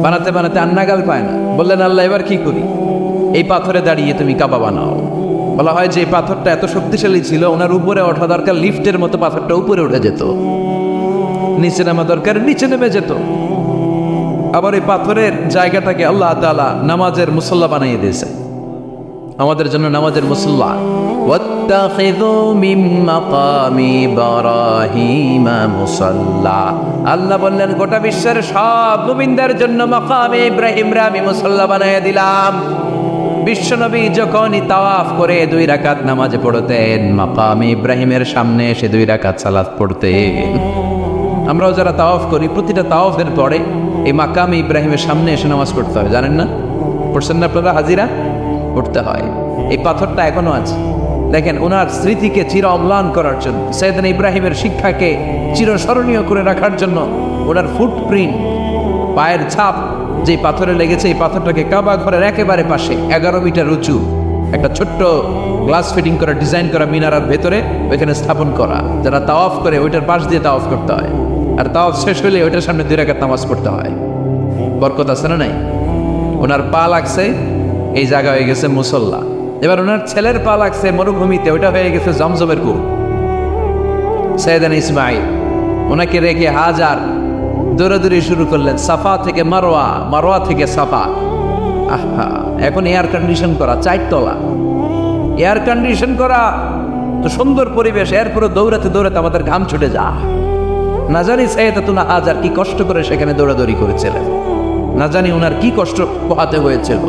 বানাতে বানাতে আর নাগাল পায় না। বললেন আল্লাহ এবার কি করি? এই পাথরে দাঁড়িয়ে তুমি কাবা বানাও। বলা হয় যে এই পাথরটা এত শক্তিশালী ছিল, ওনার উপরে ওঠা দরকার লিফটের মতো, পাথরটা উপরে উঠে যেত, নিচে নামা দরকার নিচে নেমে যেত। আবার এই পাথরের জায়গাটাকে আল্লাহ তাআলা নামাজের মুসল্লা বানিয়ে দিয়েছে, আমাদের জন্য নামাজের মুসল্লা। ওয়াত্তাখিযু মিন মাকামি ইব্রাহিমা মুসাল্লা। আল্লাহ বললেন গোটা বিশ্বের সব মুমিনদের জন্য মাকামে ইব্রাহিমরে আমি মুসল্লা বানিয়ে দিলাম। বিশ্বনবী যখনই তাওয়াফ করে 2 রাকাত নামাজ পড়তেন, মাকামে ইব্রাহিমের সামনে এসে 2 রাকাত সালাত পড়তেন। আমরাও যারা তাওয়াফ করি, প্রতিটা তাওয়াফের পরে এই মাকামে ইব্রাহিমের সামনে এসে নামাজ পড়তে হয়, জানেন না? পড়ছেন না আপনারা? হাজিরা পড়তে হয়। এই পাথরটা এখনো আছে। দেখেন, ওনার স্মৃতিকে চির অম্লান করার জন্য, সাইয়েদনা ইব্রাহিমের শিক্ষাকে চিরস্মরণীয় করে রাখার জন্য ওনার ফুটপ্রিন্ট, পায়ের ছাপ যে পাথরে লেগেছে, এই পাথরটাকে কাবা ঘরের একেবারে পাশে 11 মিটার উঁচু একটা ছোট্ট গ্লাস ফিটিং করা, ডিজাইন করা মিনারার ভেতরে ওইখানে স্থাপন করা। যারা তাওয়াফ করে ওইটার পাশ দিয়ে তাওয়াফ করতে হয়, আর তাওয়াফ শেষ হলে ওইটার সামনে 2 রাকাত নামাজ পড়তে হয়। বরকত আছে না নাই? ওনার পা লাগছে, এই জায়গা হয়ে গেছে মুসল্লা। এবার ওনার ছেলের পা লাগছে মরুভূমিতে, ওইটা হয়ে গেছে জমজমের কূপ। সাইয়েদনা ইসমাঈল ওনাকে রেখে হাজার দৌড়াদৌড়ি শুরু করলেন, সাফা থেকে মারোয়া, মারোয়া থেকে সাফা। আহা, এখন এয়ার কন্ডিশন করা, 4 তলা এয়ার কন্ডিশন করা, তো সুন্দর পরিবেশ, এরপরে দৌড়াতে দৌড়াতে আমাদের ঘাম ছুটে যা। না জানি সাইয়েদাতুনা হাজার কি কষ্ট করে সেখানে দৌড়াদৌড়ি করেছিলেন, না জানি ওনার কি কষ্ট পোহাতে হয়েছিল।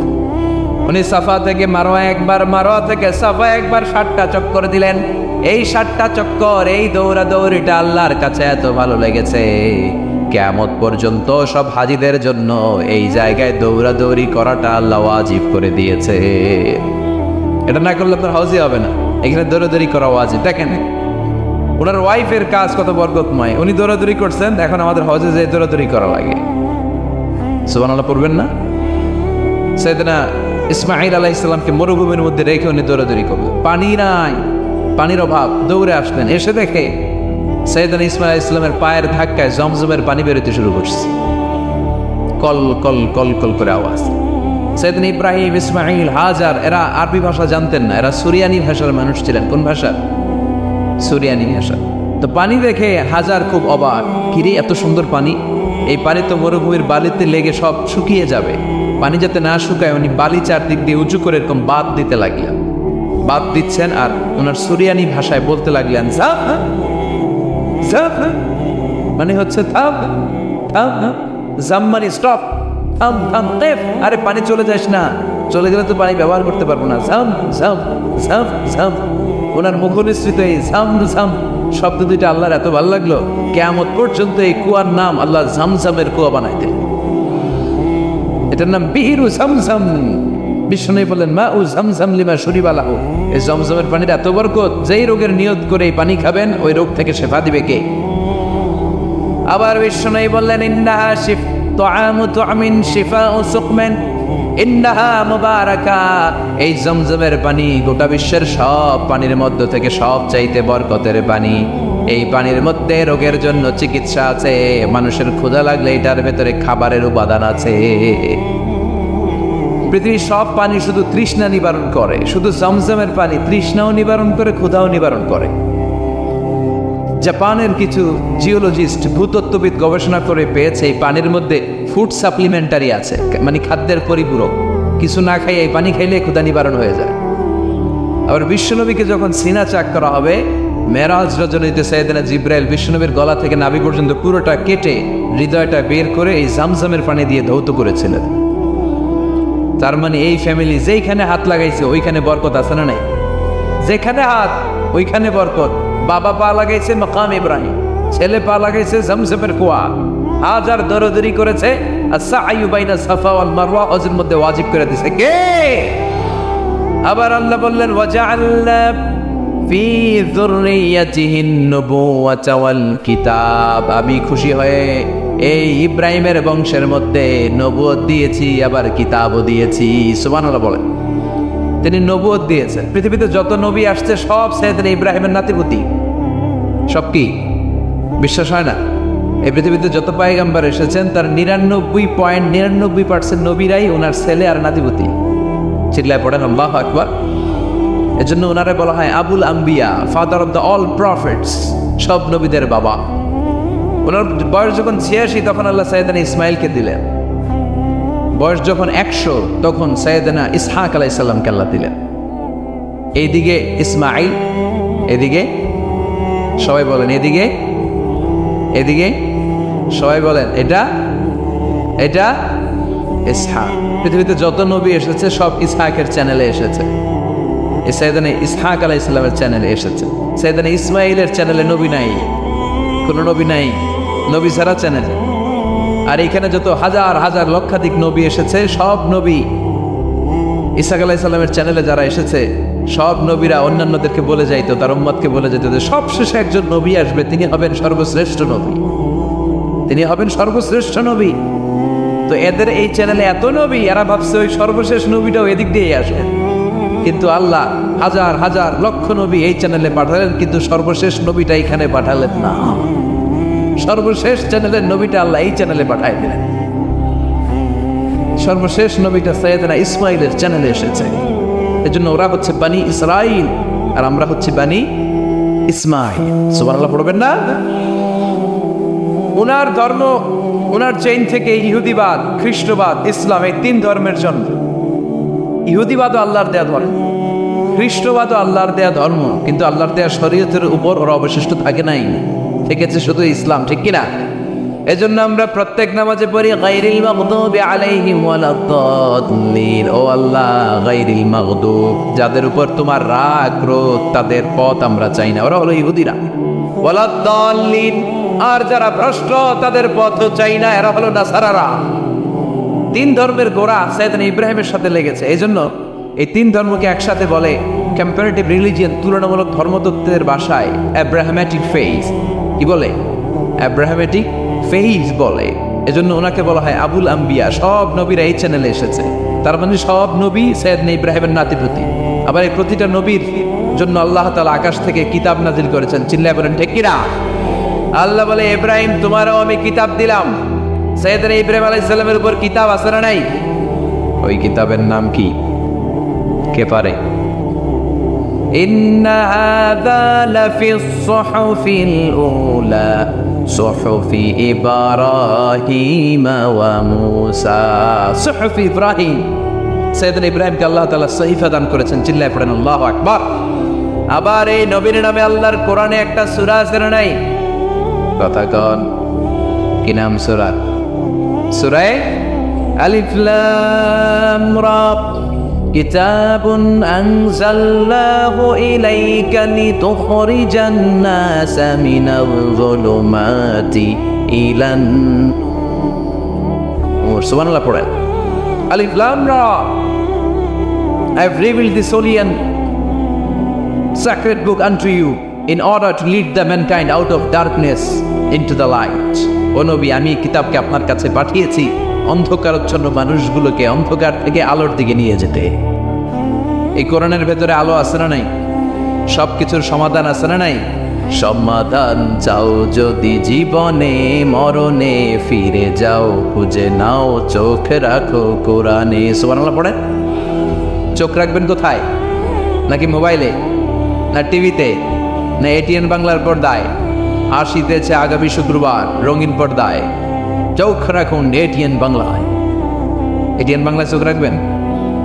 উনি সাফা থেকে মারোয়া একবার, মারোয়া থেকে সাফা একবার 7টা চক্কর দিলেন। এই 7টা চক্কর, এই দৌড়াদৌড়িটা আল্লাহর কাছে এত ভালো লেগেছে, কিয়ামত পর্যন্ত সব হাজিদের জন্য এই জায়গায় দৌড়াদৌড়ি করাটা আল্লাহ ওয়াজিব করে দিয়েছে। এটা না করলে আপনার হজই হবে না, এখানে দৌড়াদৌড়ি করা ওয়াজিব। দেখেন ওনার ওয়াইফের কাজ কত বরকতময়, উনি দৌড়াদৌড়ি করছেন, এখন আমাদের হজে যে দৌড়াদৌড়ি করা লাগে। সুবহানাল্লাহ পড়বেন না? সাইয়েদনা ইসমাঈল আলাইহিস সালামকে মরুভূমির মধ্যে রেখে উনি দৌড়াদৌড়ি করলেন, পানি নাই, পানির অভাব, দৌড়ে আসলেন। এসে দেখে সাইয়েদনা ইসমাঈল আলাইহিস সালামের পায়ের ধাক্কায় জমজমের পানি বেরোতে শুরু করছে, কল কল কল কল করে আওয়াজ। সাইয়েদনা ইব্রাহিম, ইসমাঈল, হাজার এরা আরবি ভাষা জানতেন না, এরা সুরিয়ানি ভাষার মানুষ ছিলেন। কোন ভাষা? সুরিয়ানি ভাষা। তো পানি দেখে হাজার খুব অবাক, কিরে এত সুন্দর পানি, এই পানি তো মরুভূমির বালিতে লেগে সব শুকিয়ে যাবে। পানি যাতে না শুকায় উনি বালি চারদিক দিয়ে উঁচু করে এরকম বাদ দিতে লাগলেন, বাদ দিচ্ছেন আর ওনার সুরিয়ানি ভাষায় বলতে লাগলেন, জাফ জাফ, মানে হচ্ছে থাম থাম, জাম মানে স্টপ, থাম থাম, কেফ, আরে পানি চলে যাস না, চলে গেলে তো পানি ব্যবহার করতে পারবো না, জাম জাম জাম জাম। ওনার মুখনিসৃত এই জাম জাম শব্দ দুইটা আল্লাহর এত ভালো লাগলো, কিয়ামত পর্যন্ত এই কুয়ার নাম আল্লাহ জামজামের কুয়া বানাই দেন। এটার নাম বিহিরু জামজাম। বিষ্ণু বললেন মা উ জামজাম লিমা শুরিবা লাহু, এই জমজমের পানির এত বরকত, যেই রোগের নিয়ত করে এই পানি খাবেন ওই রোগ থেকে শেফা দিবে কে? আবার বিষ্ণু বললেন ইন্নাহা তুআমু তুআমিন শিফাউ সুকমান ইন্নাহা মুবারাকা, এই জমজমের পানি গোটা বিশ্বের সব পানির মধ্য থেকে সব চাইতে বরকতের পানি। এই পানির মধ্যে রোগের জন্য চিকিৎসা আছে, মানুষের ক্ষুধা লাগলে এটার ভেতরে খাবারের উপাদান আছে। পৃথিবীর সব পানি শুধু তৃষ্ণা নিবারণ করে, শুধু জমজমের পানি তৃষ্ণাও নিবারণ করে, ক্ষুধাও নিবারণ করে। জাপানের কিছু জিওলজিস্ট, ভূতত্ত্ববিদ গবেষণা করে পেয়েছে এই পানির মধ্যে ফুড সাপ্লিমেন্টারি আছে, মানে খাদ্যের পরিপূরক। কিছু না খাই এই পানি খাইলে ক্ষুধা নিবারণ হয়ে যায়। আবার বিশ্বনবীকে যখন সিনা চাক করা হবে, মেরাজ রজনীতে সাইয়েদনা জিব্রাইল বিশ্বনবীর গলা থেকে নাভি পর্যন্ত পুরোটা কেটে হৃদয়টা বের করে এই জামজামের পানি দিয়ে ধৌত করেছিলেন। তার মানে এই ফ্যামিলি যেইখানে হাত লাগাইছে ওইখানে বরকত আছে না নাই? যেখানে হাত ওইখানে বরকত। বাবা পা লাগাইছে মাকাম ইব্রাহিম, ছেলে পা লাগাইছে জমজমের কুয়া, হাজার দৌড়াদৌড়ি করেছে, আস-সা'য়ু বাইনা সাফা ওয়াল মারওয়া হজের মধ্যে ওয়াজিব করে দিয়েছে কে? আবার আল্লাহ বললেন ওয়াজআলনা ফি যুররিয়াতিহিন নুবুওয়াতা ওয়াল কিতাব, আমি খুশি হয়ে এই ইব্রাহিমের বংশের মধ্যে নবুয়ত দিয়েছি, আবার কিতাবও দিয়েছি। সুবহানাল্লাহ বলেন। তিনি নবুয়ত দিয়েছেন। পৃথিবীতে যত নবী আসছে সব সাইয়েদনা ইব্রাহিমের নাতিপুতি। সব কি বিশ্বাস হয় না? এই পৃথিবীতে যত পয়গম্বর এসেছেন তার 99.99% নবীরাই ওনার ছেলে আর নাতিপুতি। চিল্লায় পড়েন আল্লাহু আকবার। এজন্য ওনারে বলা হয় আবুল আম্বিয়া, father of the all prophets, সব নবীদের বাবা। ওনার বয়স যখন 86 তখন আল্লাহ সাইয়েদানা ইসমাইলকে দিলেন। বয়স যখন 100 তখন সাইয়েদানা ইসহাক আলাইহিস সালামকে আল্লাহ দিলেন। এইদিকে ইসমাইল, এদিকে সবাই বলেন এদিকে, এদিকে সবাই বলেন এটা এটা ইসহাক। পৃথিবীতে যত নবী এসেছে সব ইসহাকের চ্যানেলে এসেছে। সাইয়েদানা ইসহাক আলাইহিস সালামের চ্যানেলে এসেছে। সাইয়েদানা ইসমাইলের চ্যানেলে নবী নাই, কোনো নবী নাই, নবী ছাড়া চ্যানেল। আর এখানে যত হাজার হাজার লক্ষাধিক নবী এসেছে সব নবী ইসহাক আলাইহিস সালামের চ্যানেলে যারা এসেছে সব নবীরা অন্যান্যদেরকে বলে যাইতো, তার উম্মতকে বলে যেত যে সবশেষে একজন নবী আসবে, তিনি হবেন সর্বশ্রেষ্ঠ নবী, তিনি হবেন সর্বশ্রেষ্ঠ নবী। তো এদের এই চ্যানেলে এত নবী, এরা ভাবছে ওই সর্বশেষ নবীটাও এদিক দিয়েই আসে। কিন্তু আল্লাহ হাজার হাজার লক্ষ নবী এই চ্যানেলে পাঠালেন, কিন্তু সর্বশেষ নবীটা এখানে পাঠালেন না। সর্বশেষ চ্যানেলের নবীটা আল্লাহ এই চ্যানেলে পাঠাই দিলেন। সর্বশেষ নবীটা সাইয়েদনা ইসমাইলের চ্যানেলে এসেছে। এজন্য ওরা হচ্ছে বানি ইসরাইল আর আমরা হচ্ছে বানি ইসমাইল। সুবহানাল্লাহ পড়বেন না? ওনার ধর্ম, ওনার চেইন থেকে ইহুদিবাদ, খ্রিস্টবাদ, ইসলাম, এই 3 ধর্মের জন্ম। ইহুদিবাদও আল্লাহর দেয়া ধর্ম, খ্রিস্টবাদও আল্লাহর দেয়া ধর্ম, কিন্তু আল্লাহর দেয়া শরীয়তের উপর ওরা অবশিষ্ট থাকে নাই, থেকেছে শুধু ইসলাম, ঠিক কিনা? এজন্য আমরা প্রত্যেক নামাজে পড়ি গায়রিল মাগদুবি আলাইহিম ওয়ালাদ-দাল্লিন। ও আল্লাহ, গায়রিল মাগদুব, যাদের উপর তোমার রাগ ক্রোধ, তাদের পথ আমরা চাই না, ওরা হলো ইহুদিরা। ওয়ালাদ-দাল্লিন, আর যারা ভ্রষ্ট তাদের পথও চাই না, এরা হলো নাসারারা। 3 ধর্মের গোড়া সাইয়েদনা ইব্রাহিমের সাথে লেগেছে। এই জন্য এই 3 ধর্মকে একসাথে বলে কম্পারেটিভ রিলিজিয়ন, তুলনামূলক ধর্মতত্ত্বের ভাষায় অ্যাব্রাহামেটিক ফেইথ। কি বলে? অ্যাব্রাহামেটিক ফেইথ বলে। এজন্য ওনাকে বলা হয় আবুল আম্বিয়া। সব নবীরা এই চ্যানেলে এসেছে, তার মানে সব নবী সাইয়েদনা ইব্রাহিমের নাতিপুতি। আবার এই প্রতিটা নবীর জন্য আল্লাহ তাআলা আকাশ থেকে কিতাব নাজিল করেছেন। চিল্লায় বলেন ঠিক কিনা? আল্লাহ বলে ইব্রাহিম তোমারও আমি কিতাব দিলাম। সাইয়েদনা ইব্রাহিম আলাইহিস সালামের উপর কিতাব আছে না নাই? ওই কিতাবের নাম কি? কে পারে? ইন্না হাযা লাফিস সুহুফিল উলা সুহুফি ইব্রাহিম ওয়া মূসা। সুহুফি ইব্রাহিম, সাইয়েদনা ইব্রাহিমকে আল্লাহ তাআলা সহিফা দান করেছেন। চিল্লায় পড়েন আল্লাহু আকবার। আবার এই নবীর নামে আল্লাহর কোরআনে একটা সূরা আছে না নাই? কথা কন, কি নাম সূরা? সূরা আলিফ লাম রা। কিতাবুন আনজালনাহু ইলাইকা লিতুখরিজান নাসা মিনাল যুলুমাতি ইলান নূর। সুবহানাল্লাহ পড়েন। আলিফ লাম রা, I have revealed this holy and sacred book unto you in order to lead the mankind out of darkness into the light. ও নবী, আমি এই কিতাবকে আপনার কাছে পাঠিয়েছি অন্ধকারাচ্ছন্ন মানুষগুলোকে অন্ধকার থেকে আলোর দিকে নিয়ে যেতে। এই কোরআনের ভেতরে আলো আছে না নাই? সব কিছুর সমাধান আছে না নাই? সমাধান চাও যদি জীবনে মরণে, ফিরে যাও খুঁজে নাও, চোখ রাখো কোরআনে। সুবহানাল্লাহ পড়েন। চোখ রাখবেন কোথায়? নাকি মোবাইলে, না টিভিতে, না এটিএন বাংলার পর্দায়? আসিতেছে আগামী শুক্রবার রঙিন পর্দায়। চোখ রাখুন এটিএন বাংলায়। এটিএন বাংলায় চোখ রাখবেন।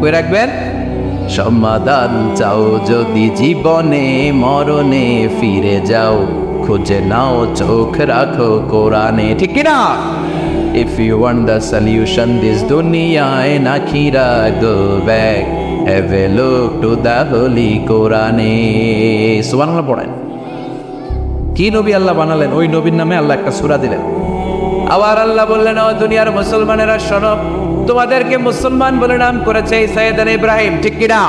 কই রাখবেন? সমাধান চাও যদি জীবনে মরণে, ফিরে যাও খুঁজে নাও, চোখ রাখো কোরআনে। ঠিক কিনা? If you want the solution this dunya and akhirah, go back, have a look to the holy Quran. সুবহানাল্লাহ পড়েন। কি নবী আল্লাহ বানালেন? ওই নবীর নামে আল্লাহ একটা সূরা দিলেন। আবার আল্লাহ বললেন, ও দুনিয়ার মুসলমানেরা শোনো, তোমাদেরকে মুসলমান বলে নাম করেছে সাইয়েদনা ইব্রাহিম। ঠিক কিনা?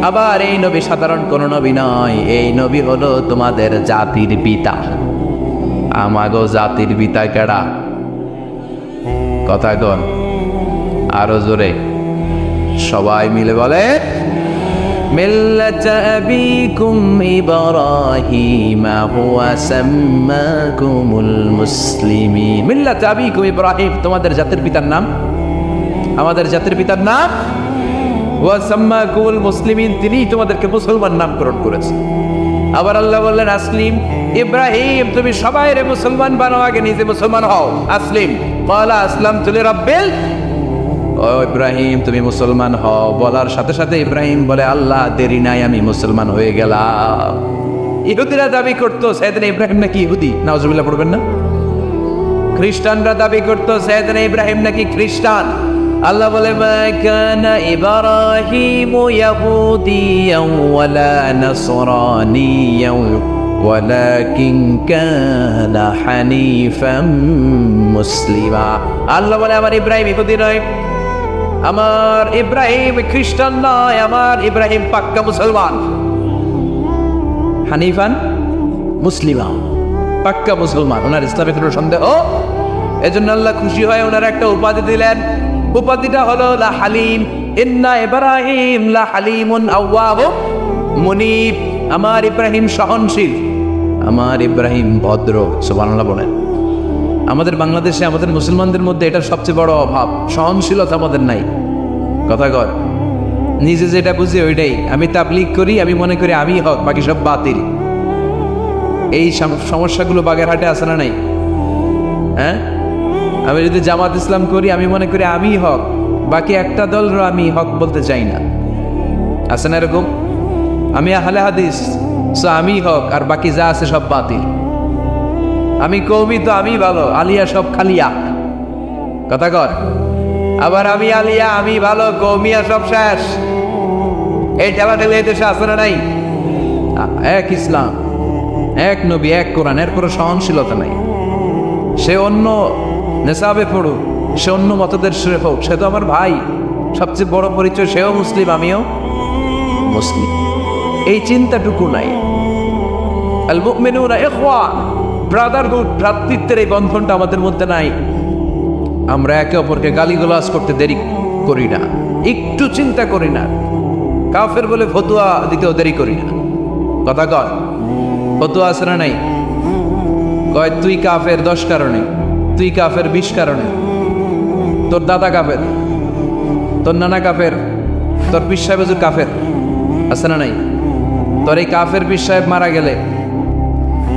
আবার এই নবী সাধারণ কোন নবী নয়, এই নবী হলো তোমাদের জাতির পিতা। আমাগো জাতির পিতা কেডা? কথা কন আরো জোরে, সবাই মিলে বলে মিল্লাতা আবিকুম ইব্রাহিম হুয়া সাম্মাকুমুল মুসলিমিন। মিল্লাতা আবিকুম ইব্রাহিম, তোমাদের জাতির পিতার নাম, আমাদের জাতির পিতার নাম ওয়া সাম্মাকুমুল মুসলিমিন, তিনিই তোমাদেরকে মুসলমান নামকরণ করেছেন। আবার আল্লাহ বললেন আসলিম, ইব্রাহিম তুমি সবাইরে মুসলমান বানাও, আগে নিজে মুসলমান হও। আসলিম ক্বালা আসলামতু লিরাব্বিল, ও ইব্রাহিম তুমি মুসলমান হও বলার সাথে সাথে ইব্রাহিম বলে আল্লাহ দেরি নাই, আমি মুসলমান হয়ে গেলাম। ইহুদিরা দাবি করতো সাইয়েদনা ইব্রাহিম নাকি ইহুদি, নাউজুবিল্লাহ পড়বেন না। খ্রিস্টানরা দাবি করতো সাইয়েদনা ইব্রাহিম নাকি খ্রিস্টান। আল্লাহ বলে মা কানা ইব্রাহিমু ইয়াহুদিয়ান ওয়ালা নাসরানিয়ান ওয়ালাকিন কানা হানিফাম মুসলিমা। আল্লাহ বলে আমার ইব্রাহিম ইহুদি নয়, আমার ইব্রাহিম খ্রিস্টান নয়, আমার ইব্রাহিম পাক্কা মুসলমান। হানিফান মুসলিমা, পাক্কা মুসলমান, ওনার ইসলামে কোনো সন্দেহ। এজন্য আল্লাহ খুশি হয়ে ওনার একটা উপাধি দিলেন, উপাধিটা হলো লা হালিম। ইন্না ইব্রাহিম লা হালিমুন আওয়াব মুনিব, আমার ইব্রাহিম সহনশীল, আমার ইব্রাহিম ভদ্র। সুবহানাল্লাহ বলেন। আমাদের বাংলাদেশে আমাদের মুসলমানদের মধ্যে এটার সবচেয়ে বড় অভাব, সহনশীলতা আমাদের নাই। কথা কর, নিজে যেটা বুঝি ওইটাই। আমি তাবলীগ করি, আমি মনে করি আমি হক, বাকি সব বাতিল। এই সমস্যাগুলো বাগেরহাটে আছে না নাই? হ্যাঁ, আমি যদি জামাত ইসলাম করি, আমি মনে করি আমি হক, বাকি একটা দলরও আমি হক বলতে চাই না। আছে না এরকম? আমি আহলে হাদিস, সো আমি হক, আর বাকি যা আছে সব বাতিল। আমি কওমি, তো আমি ভালো, আলিয়া সব খালিয়া। কথা কর। আবার আমি আলিয়া, আমি ভালো, কওমিয়া সব শেষ। এই ঠেলাঠেলি এই দেশে আছে না নাই? এক ইসলাম, এক নবী, এক কোরআন, এর কোনো সহনশীলতা নাই। সে অন্য নেশাবে পড়ুক, সে অন্য মতদের হোক, সে তো আমার ভাই। সবচেয়ে বড় পরিচয় সেও মুসলিম, আমিও মুসলিম। এই চিন্তাটুকু নাই। আল মুমিনুনা ইখওয়া, ব্রাদারহুড, ভ্রাতৃত্বের এই বন্ধনটা আমাদের মধ্যে নাই। আমরা একে অপরকে গালিগালাজ করতে দেরি করি না, একটু চিন্তা করি না। কাফের বলে ফতুয়া দিতেও দেরি করি না। কথা কয়, ফতুয়া আছে না নাই? কয় তুই কাফের 10 কারণে, তুই কাফের 20 কারণে, তোর দাদা কাফের, তোর নানা কাফের, তোর পীর সাহেব হুজুর কাফের। আছে না নাই? তোর এই কাফের পীর সাহেব মারা গেলে,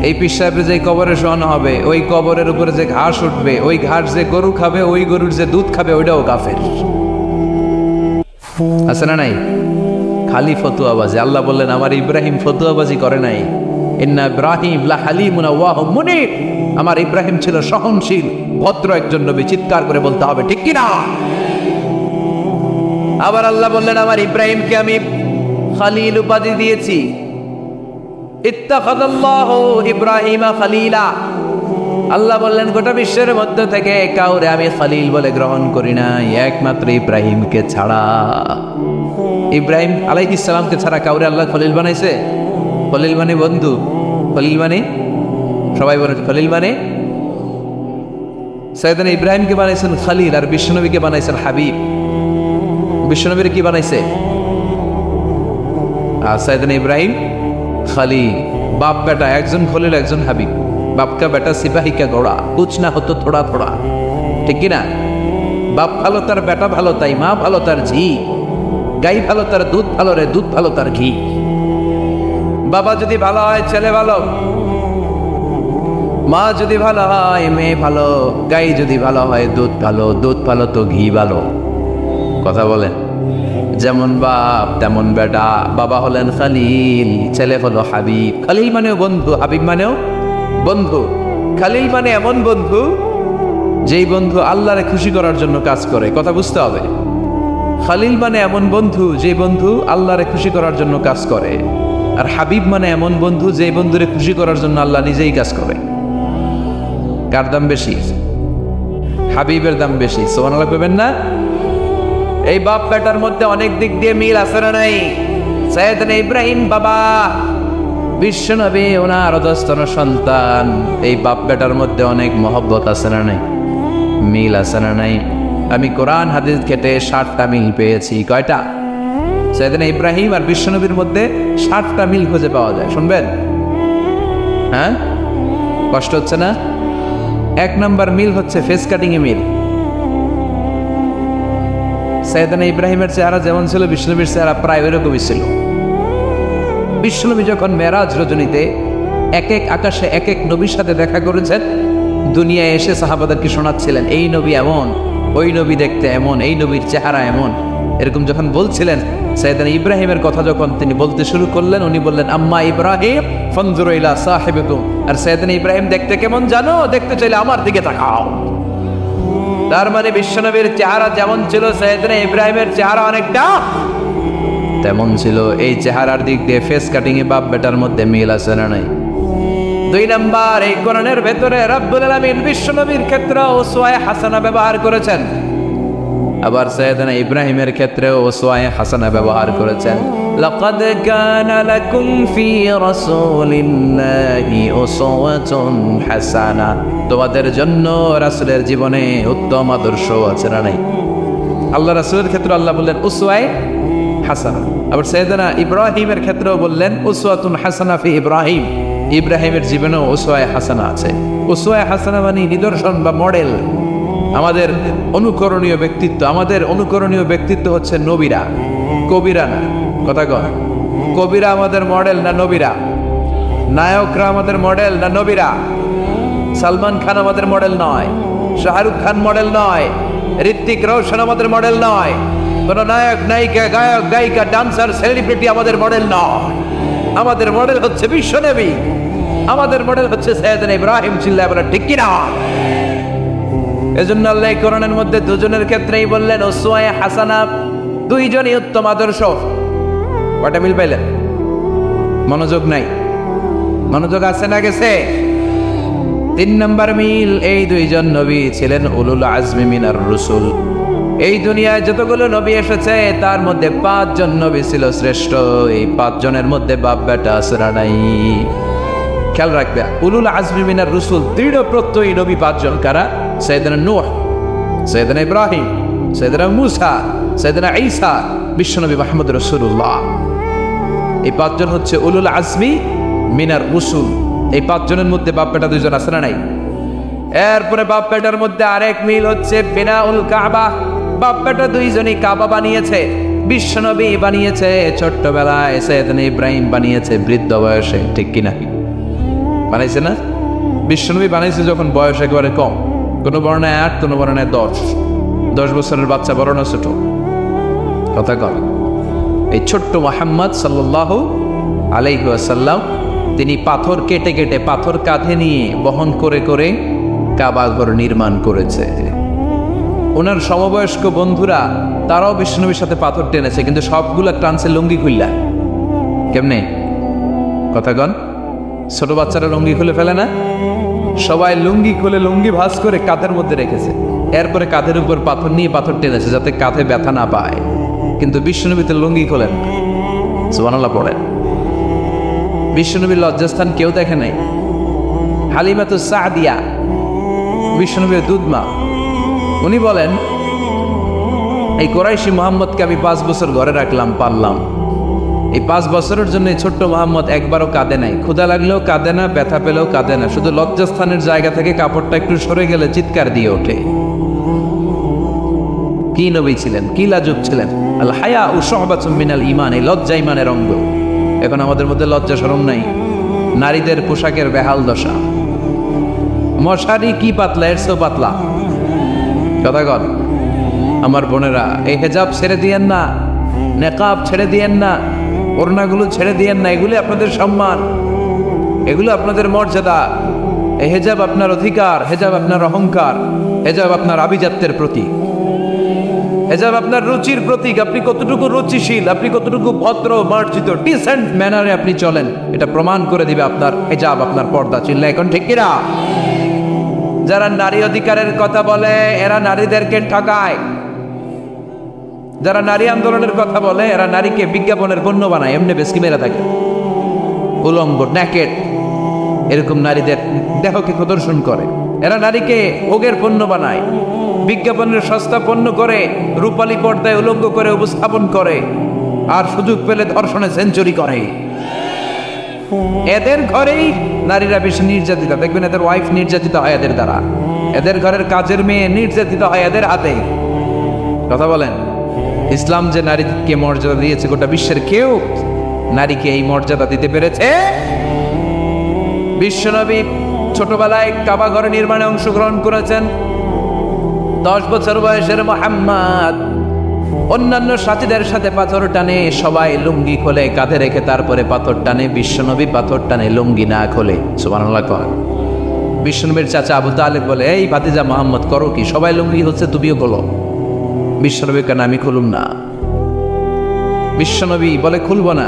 এই পীর সাহেবের যে কবরে শোয়ানো হবে, ওই কবরের উপরে যে ঘাস উঠবে, ওই ঘাস যে গরু খাবে, ওই গরুর যে দুধ খাবে, ওইটাও কাফের। আছে না নাই? খালি ফতুয়াবাজি। আল্লাহ বললেন আমার ইব্রাহিম ফতুয়াবাজি করে নাই। ইন্না ইব্রাহিম লা হালিমুন আওয়াহুম মুনিব, আমার ইব্রাহিম ছিল সহনশীল, ভদ্র একজন নবী। চিৎকার করে বলতে হবে ঠিক কি না? আবার আল্লাহ বললেন আমার ইব্রাহিমকে আমি খালিল উপাধি দিয়েছি। ইত্তাখাযাল্লাহু ইব্রাহিমা খালিলা, আল্লাহ বললেন গোটা বিশ্বের মধ্য থেকে কাউরে আমি খালিল বলে গ্রহণ করি নাই, একমাত্র ইব্রাহিমকে ছাড়া। ইব্রাহিম আলাইহিস সালামকে ছাড়া কাউরে আল্লাহ খলিল বানাইছে? খলিল মানে বন্ধু, খলিল মানে, সবাই বলে খলিল মানে। সাইয়েদনা ইব্রাহিমকে বানাইছেন খলিল, আর বিশ্বনবীকে বানাইছেন হাবিব। বিশ্বনবীর কি বানাইছে? আর সাইয়েদনা ইব্রাহিম খলিল। বাপ বেটা, একজন খলিল একজন হাবিব। বাপ কা বেটা সিপাহী কা ঘোড়া, কুছ না হতো থোড়া থোড়া। ঠিক কিনা? বাপ ভালো তার বেটা ভালো, তাই মা ভালো তার ঝি। গাই ভালো তার দুধ ভালো রে, দুধ ভালো তার ঘি। বাবা যদি ভালো হয় ছেলে ভালো, মা যদি ভালো হয় মেয়ে ভালো, গাই যদি ভালো হয় দুধ ভালো, দুধ ভালো তো ঘি ভালো। কথা বলেন। যেমন বাপ তেমন বেটা। বাবা হলেন খালিল, ছেলে হলো হাবিব। খালিল মানেও বন্ধু, হাবিব মানেও বন্ধু। খালিল মানে এমন বন্ধু যেই বন্ধু আল্লাহরে খুশি করার জন্য কাজ করে। কথা বুঝতে হবে। খালিল মানে এমন বন্ধু যে বন্ধু আল্লাহরে খুশি করার জন্য কাজ করে। আর হাবিব মানে এমন বন্ধু যে বন্ধুরে খুশি করার জন্য আল্লাহ নিজেই কাজ করে। কার দাম বেশি? হাবিবের দাম বেশি। সুবহানাল্লাহ কইবেন না? এই বাপ বেটার মধ্যে অনেক দিক দিয়ে মিল আছে না নাই? সাইয়েদনা ইব্রাহিম বাবা, বিশ্বনবী ওনার অধস্তন সন্তান। এই বাপ বেটার মধ্যে অনেক মহব্বত আছে না নাই? মিল আছে না নাই? আমি কোরআন হাদিস ঘেটে 60টা মিল পেয়েছি। কয়টা? সাইয়েদনা ইব্রাহিম আর বিশ্বনবীর মধ্যে 60টা মিল খুঁজে পাওয়া যায়। শুনবেন? হ্যাঁ, কষ্ট হচ্ছে না? 1 নম্বর মিল হচ্ছে ফেস কাটিং এ মিল। সাইয়েদনা ইব্রাহিমের চেহারা যেমন ছিল, বিশ্বনবীর চেহারা প্রায় ওইরকমই ছিল। বিশ্বনবী যখন মেরাজ রজনীতে এক এক আকাশে এক এক নবীর সাথে দেখা করেছেন, দুনিয়ায় এসে সাহাবাদেরকে শোনাচ্ছিলেন এই নবী এমন, ওই নবী দেখতে এমন, এই নবীর চেহারা এমন, এরকম যখন বলছিলেন, সাইয়েদনা ইব্রাহিমের কথা যখন তিনি বলতে শুরু করলেন, উনি বললেন আম্মা ইব্রাহিম ফানজুরু ইলা সাহিবিকুম। আর সাইয়েদনা ইব্রাহিম দেখতে কেমন জানো? দেখতে চাইলে আমার দিকে তাকাও। তার মানে বিশ্বনবীর চেহারা যেমন ছিল, সাইয়েদনা ইব্রাহিমের চেহারা অনেকটা তেমন ছিল। এই চেহারার দিক দিয়ে ফেস কাটিং এ বাপ বেটার মধ্যে মিল আছে না নাই? 2 নাম্বার, এই কোরআনের ভেতরে রব্বুল আলামিন বিশ্বনবীর ক্ষেত্রে উসওয়ায়ে হাসানা ব্যবহার করেছেন, আবার সাইয়েদনা ইব্রাহিমের ক্ষেত্রেও উসওয়ায়ে হাসানা ব্যবহার করেছেন। লাকাদ কানা লাকুম ফি রাসূলিল্লাহি উসওয়াতুন হাসানা, তোমাদের জন্য রাসূলের জীবনে উত্তম আদর্শ আছে না নাই? আল্লাহ রাসূলের ক্ষেত্রে আল্লাহ বললেন উসওয়ায়ে হাসানা, আবার সাইয়েদনা ইব্রাহিমের ক্ষেত্রেও বললেন উসওয়াতুন হাসানা ফি ইব্রাহিম, ইব্রাহিমের জীবনেও উসওয়ায়ে হাসানা আছে। উসওয়ায়ে হাসানা মানে নিদর্শন বা মডেল, আমাদের অনুকরণীয় ব্যক্তিত্ব। আমাদের অনুকরণীয় ব্যক্তিত্ব হচ্ছে নবীরা, কবিরা না। কথা কন, কবিরা আমাদের মডেল না নবীরা? নায়করা আমাদের মডেল না নবীরা? সালমান খান আমাদের মডেল নয়, শাহরুখ খান মডেল নয়, ঋত্বিক রোশন আমাদের মডেল নয়, কোন নায়ক নায়িকা গায়ক গায়িকা ডান্সার সেলিব্রিটি আমাদের মডেল নয়। আমাদের মডেল হচ্ছে বিশ্বনবী, আমাদের মডেল হচ্ছে সাইয়েদনা ইব্রাহিম। চিল্লায় বলে ঠিক কিনা? এজন্য আল্লাহ কোরআনের মধ্যে দুজনের ক্ষেত্রেই বললেন উসওয়ায়ে হাসানা, দুইজনই উত্তম আদর্শ। কয়টা মিল পাইলেন? মনোযোগ নাই? মনোযোগ আছে না গেছে? 3 নম্বর মিল, এই দুইজন নবী ছিলেন উলুল আজমি মিনার রসুল। এই দুনিয়ায় যতগুলো নবী এসেছে তার মধ্যে 5 জন নবী ছিল শ্রেষ্ঠ। এই 5 জনের মধ্যে বাপ বেটা আসরা নাই। খেয়াল রাখবে, উলুল আজমি মিনার রসুল দৃঢ় প্রত্যয়ী নবী 5 জন কারা? সাইয়েদনা নূহ, সাইয়েদনা ইব্রাহিম, সাইয়েদনা মূসা, সাইয়েদনা ঈসা, বিশ্বনবী মুহাম্মদ রাসূলুল্লাহ। এই 5 জন হচ্ছে উলুল আজমি মিনার রসুল। এই 5 জনের মধ্যে বাপ বেটা 2 জন আছে না নাই? এরপরে বাপ বেটার মধ্যে আরেক মিল হচ্ছে বিনাউল কাবা। বাপ বেটা 2 জনই কাবা বানিয়েছে। বিশ্বনবী বানিয়েছে ছোট্টবেলায়, সাইয়েদনা ইব্রাহিম বানিয়েছে বৃদ্ধ বয়সে। ঠিক কিনা? বানাইছে না? বিশ্বনবী বানাইছে যখন বয়স একেবারে কম, কোনো বর্ণায় 8, কোনো বর্ণায় 10 বছরের বাচ্চা, বড় না ছোট? কথা কর। এই ছোট্ট মুহাম্মদ সাল্লাল্লাহু আলাইহি ওয়াসাল্লাম তিনি পাথর কেটে কেটে, পাথর কাঁধে নিয়ে বহন করে করে কাবা ঘর নির্মাণ করেছে। ওনার সমবয়স্ক বন্ধুরা তারাও বিশ্বনবীর সাথে পাথর টেনেছে, কিন্তু সবগুলা টানছে লুঙ্গি খুললা। কেমনে? কথা কন। ছোট বাচ্চারা লুঙ্গি খুলে ফেলে না? সবাই লুঙ্গি খুলে লুঙ্গি ভাঁজ করে কাঁধের মধ্যে রেখেছে, এরপরে কাঁধের উপর পাথর নিয়ে পাথর টেনেছে যাতে কাঁধে ব্যথা না পায়। কিন্তু বিশ্বনবী তো লুঙ্গি খোলেন। সুবহানাল্লাহ পড়েন। বিশ্বনবীর লজ্জাস্থান কেউ দেখে নাই। হালিমাতুস সাদিয়া, বিশ্বনবীর দুধমা, উনি বলেন এই কোরাইশি মুহাম্মদকে আমি 5 বছর ঘরে রাখলাম, পারলাম। এই 5 বছরের জন্য এই ছোট্ট মুহাম্মদ একবারও কাঁদে নাই, ক্ষুধা লাগলেও কাঁদে না, ব্যথা পেলেও কাঁদে না, শুধু লজ্জাস্থানের জায়গা থেকে কাপড়টা একটু সরে গেলে চিৎকার দিয়ে ওঠে। কি নবী ছিলেন, কি লাজুক ছিলেন। আল হায়া ও শুবাতুম মিনাল ঈমান, এই লজ্জা ঈমানের অঙ্গ। এখন আমাদের মধ্যে লজ্জা শরম নাই। নারীদের পোশাকের বেহাল দশা, মশারি কি পাতলা, এর চেয়েও পাতলা। কথা কন আমার বোনেরা, এই হেজাব ছেড়ে দিয়েন না, নেকাব ছেড়ে দিয়েন না, ওড়নাগুলো ছেড়ে দিয়েন না। এগুলি আপনাদের সম্মান, এগুলো আপনাদের মর্যাদা। এই হেজাব আপনার অধিকার, হেজাব আপনার অহংকার, হেজাব আপনার আভিজাত্যের প্রতীক, হেজাব আপনার রুচির প্রতীক। আপনি কতটুকু রুচিশীল, আপনি কতটুকু ভদ্র মার্জিত ডিসেন্ট ম্যানারে আপনি চলেন, এটা প্রমাণ করে দিবে আপনার হেজাব, আপনার পর্দা। চিল্লা এখন ঠিক কিনা? যারা নারী অধিকারের কথা বলে এরা নারীদেরকে ঠকায়। যারা নারী আন্দোলনের কথা বলে এরা নারীকে বিজ্ঞাপনের পণ্য বানায়, এমনি বেশকি মেরা থাকে। উলঙ্গ, নেকেড, এরকম নারীদের দেহকে প্রদর্শন করে। এরা নারীকে ভোগের পণ্য বানায়, বিজ্ঞাপনের সস্তা পণ্য করে রূপালী পর্দায় উলঙ্গ করে উপস্থাপন করে। আর সুযোগ পেলে ধর্ষণে সেঞ্চুরি করে। এদের ঘরেই নারীরা বেশি নির্যাতিত, দেখবেন এদের ওয়াইফ নির্যাতিত হয় এদের দ্বারা, এদের ঘরের কাজের মেয়ে নির্যাতিত হয় এদের হাতে। কথা বলেন, ইসলাম যে নারীকে মর্যাদা দিয়েছে, গোটা বিশ্বের কেউ নারীকে এই মর্যাদা দিতে পেরেছে? বিশ্বনবী ছোটবেলায় কাবা ঘর নির্মাণে অংশগ্রহণ করেছেন। 10 বছর বয়সের মুহাম্মদ অন্যান্য সাথীদের সাথে পাথর টানে, সবাই লুঙ্গি খোলে কাঁধে রেখে, তারপরে পাথর টানে। বিশ্বনবী পাথর টানে লুঙ্গি না খোলে। সুবহানাল্লাহ। বিশ্বনবীর চাচা আবু তালেব বলে, এই ভাতিজা মুহাম্মদ করো কি, সবাই লুঙ্গি হচ্ছে তুমিও খোলো। বিশ্বনবী কেন, আমি খুলুম না। বিশ্বনবী বলে খুলবো না।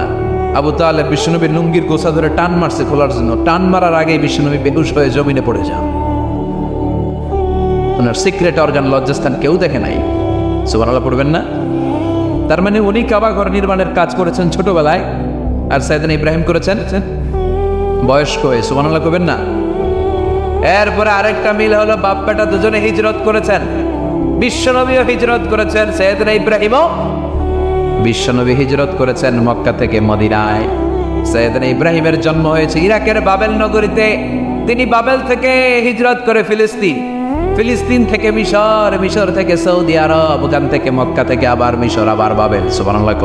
আবু তালেব বিশ্বনবীর লুঙ্গির গোছা ধরে টান মারছে খোলার জন্য, টান মারার আগে বিশ্বনবী বেহুশ হয়ে জমিনে পড়ে যান। ওনার সিক্রেট অর্গান লজ্জাস্থান কেউ দেখে নাই। সুবহানাল্লাহ পড়বেন না? তার মানে উনি কাবা ঘর নির্মাণের কাজ করেছেন ছোটবেলায়, আর সাইয়েদনা ইব্রাহিম করেছেন বয়স্ক হয়ে। সুবহানাল্লাহ করবেন না? এরপরে আরেকটা মিল হলো, বাপ বেটা দুজনে হিজরত করেছেন। বিশ্বনবীও হিজরত করেছেন, সাইয়েদনা ইব্রাহিমও। বিশ্বনবী হিজরত করেছেন মক্কা থেকে মদিনায়। সাইয়েদনা ইব্রাহিমের জন্ম হয়েছে ইরাকের বাবেল নগরীতে। তিনি বাবেল থেকে হিজরত করে ফিলিস্তিন, ফিলিস্তিন থেকে মিশর, মিশর থেকে সৌদি আরব, ওখান থেকে মক্কা থেকে আবার মিশর, আবার বাবেল। সুবহানাল্লাহ।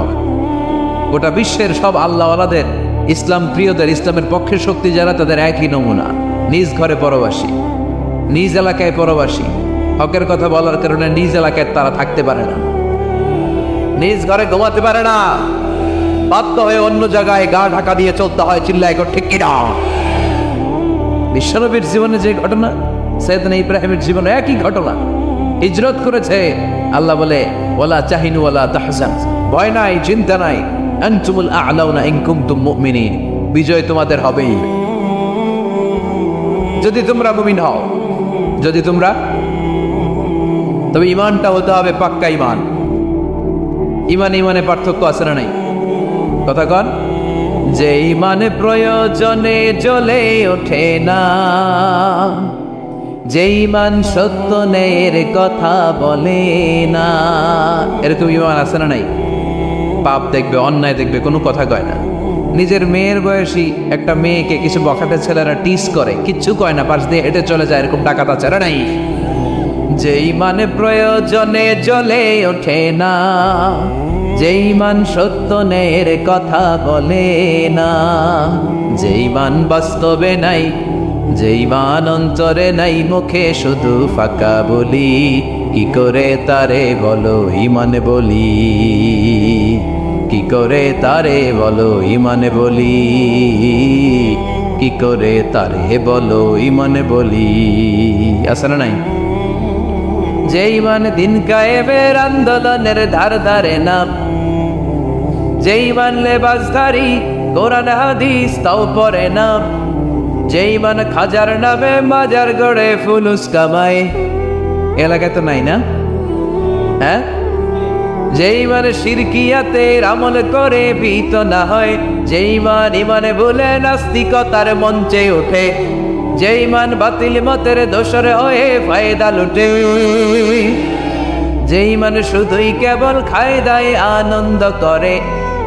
গোটা বিশ্বের সব আল্লাহওয়ালাদের, ইসলাম প্রিয়দের, ইসলামের পক্ষে শক্তি যারা, তাদের একই নমুনা। নিজ ঘরে পরবাসী, নিজ এলাকায় পরবাসী। হকের কথা বলার কারণে নিজ এলাকায় তারা থাকতে পারে না, নিজ ঘরে ঘুমাতে পারে না, বাধ্য হয়ে অন্য জায়গায় গা ঢাকা দিয়ে চলতে হয়। চিল্লায় ঠিক কিনা? বিশ্বনবীর জীবনে যে ঘটনা, সাইয়েদনা ইব্রাহিমের জীবনে একই ঘটনা। হিজরত করেছে, আল্লাহ বলে ওয়ালা তাহিনু ওয়ালা তাহজান, ভয় নাই, চিন্তা নাই, আনতুমুল আ'লাউনা ইন কুনতুম মুমিনিন, বিজয় তোমাদের হবেই যদি তোমরা মুমিন হও। যদি তোমরা, তবে ইমানটা হতে হবে পাক্কা ইমান। ইমান ইমানে পার্থক্য আছে না নাই? কথা কন। যে ইমানে প্রয়োজনে জ্বলে ওঠে না, যে ইমান সত্য ন্যায়ের কথা বলে না, এরকম ইমান আছে না নাই? পাপ দেখবে, অন্যায় দেখবে, কোনো কথা কয় না। নিজের মেয়ের বয়সী একটা মেয়েকে কিছু বখাটে ছেলেরা টিস করে, কিচ্ছু কয় না, পাশ দিয়ে হেঁটে চলে যায়, এরকম ডাকাত আছে না নাই? যে ইমানে প্রয়োজনে জ্বলে ওঠে না, যে ইমান সত্য ন্যায়ের কথা বলে না, যে ইমান বাস্তবে নাই, যে ইমান অন্তরে নাই, মুখে শুধু ফাঁকা বলি, কি করে তারে বলো ইমান বলি, কি করে তারে বলো ইমান বলি, কি করে তারে বলো ইমান বলি। আছে না নাই? যে ইমান দিন কায়েমের আন্দোলনের ধার ধারে না, যে ইমান লেবাসধারী কোরআন হাদিস তাও পড়ে না, যে ইমান খাজার নামে মাজার গড়ে ফুলুস কামায়। এলাকায় তো নাই না? হ্যাঁ, যে ইমান শিরকিয়াতে আমল করে ভীত না হয়, যে ইমান ইমানে বলে নাস্তিকতার মঞ্চে ওঠে, যে ইমান বাতিল মতের দোষর হয়ে ফায়দা লুটে, যে ইমান শুধুই কেবল খায় দায় আনন্দ করে,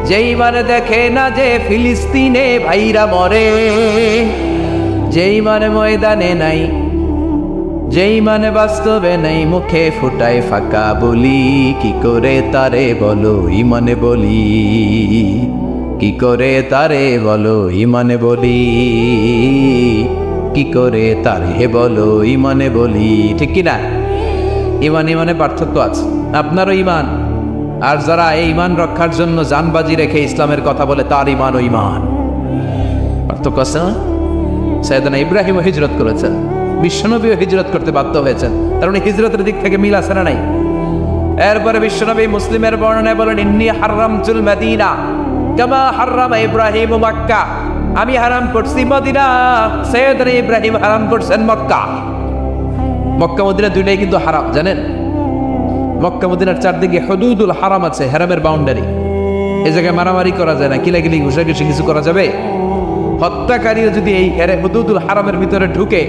যে ইমান দেখে না যে ফিলিস্তিনে ভাইরা মরে, যে ইমান ময়দানে নাই, যে ইমান বাস্তবে নাই, মুখে ফুটায় ফাঁকা বলি, কি করে তারে বলো ইমানে বলি, কি করে তারে বলো ইমানে বলি, কি করে তারে বলো ইমানে বলি। ঠিক কিনা? ইমান ইমানে পার্থক্য আছে। আপনারও ইমান, আর যারা এই ইমান রক্ষার জন্য জানবাজি রেখে ইসলামের কথা বলে, তার ইমান ও ইমান পার্থক্য আছে না? সাইয়েদনা ইব্রাহিম হিজরত করেছেন, বিশ্বনবীও হিজরত করতে বাধ্য হয়েছেন, তার মানে হিজরতের দিক থেকে মিল আছে না নাই? এরপরে বিশ্বনবী মুসলিমের বর্ণনায় বলেন, ইন্নী হারামতুল মদিনা কামা হারামা ইব্রাহিম মক্কা, আমি হারাম করছি মদিনা, সাইয়েদনা ইব্রাহিম হারাম করছেন মক্কা। মক্কা মদিনা দুইটাই কিন্তু হারাম, জানেন? মক্কা মদিনার চারদিকে হুদুদুল হারাম আছে, হারামের বাউন্ডারি। এই জায়গায় মারামারি করা যায় না, কিলাকিলি ঘুষাঘুষি কিছু করা যাবে? হত্যাকারীও যদি এই হুদুদুল হারামের ভিতরে ঢুকে,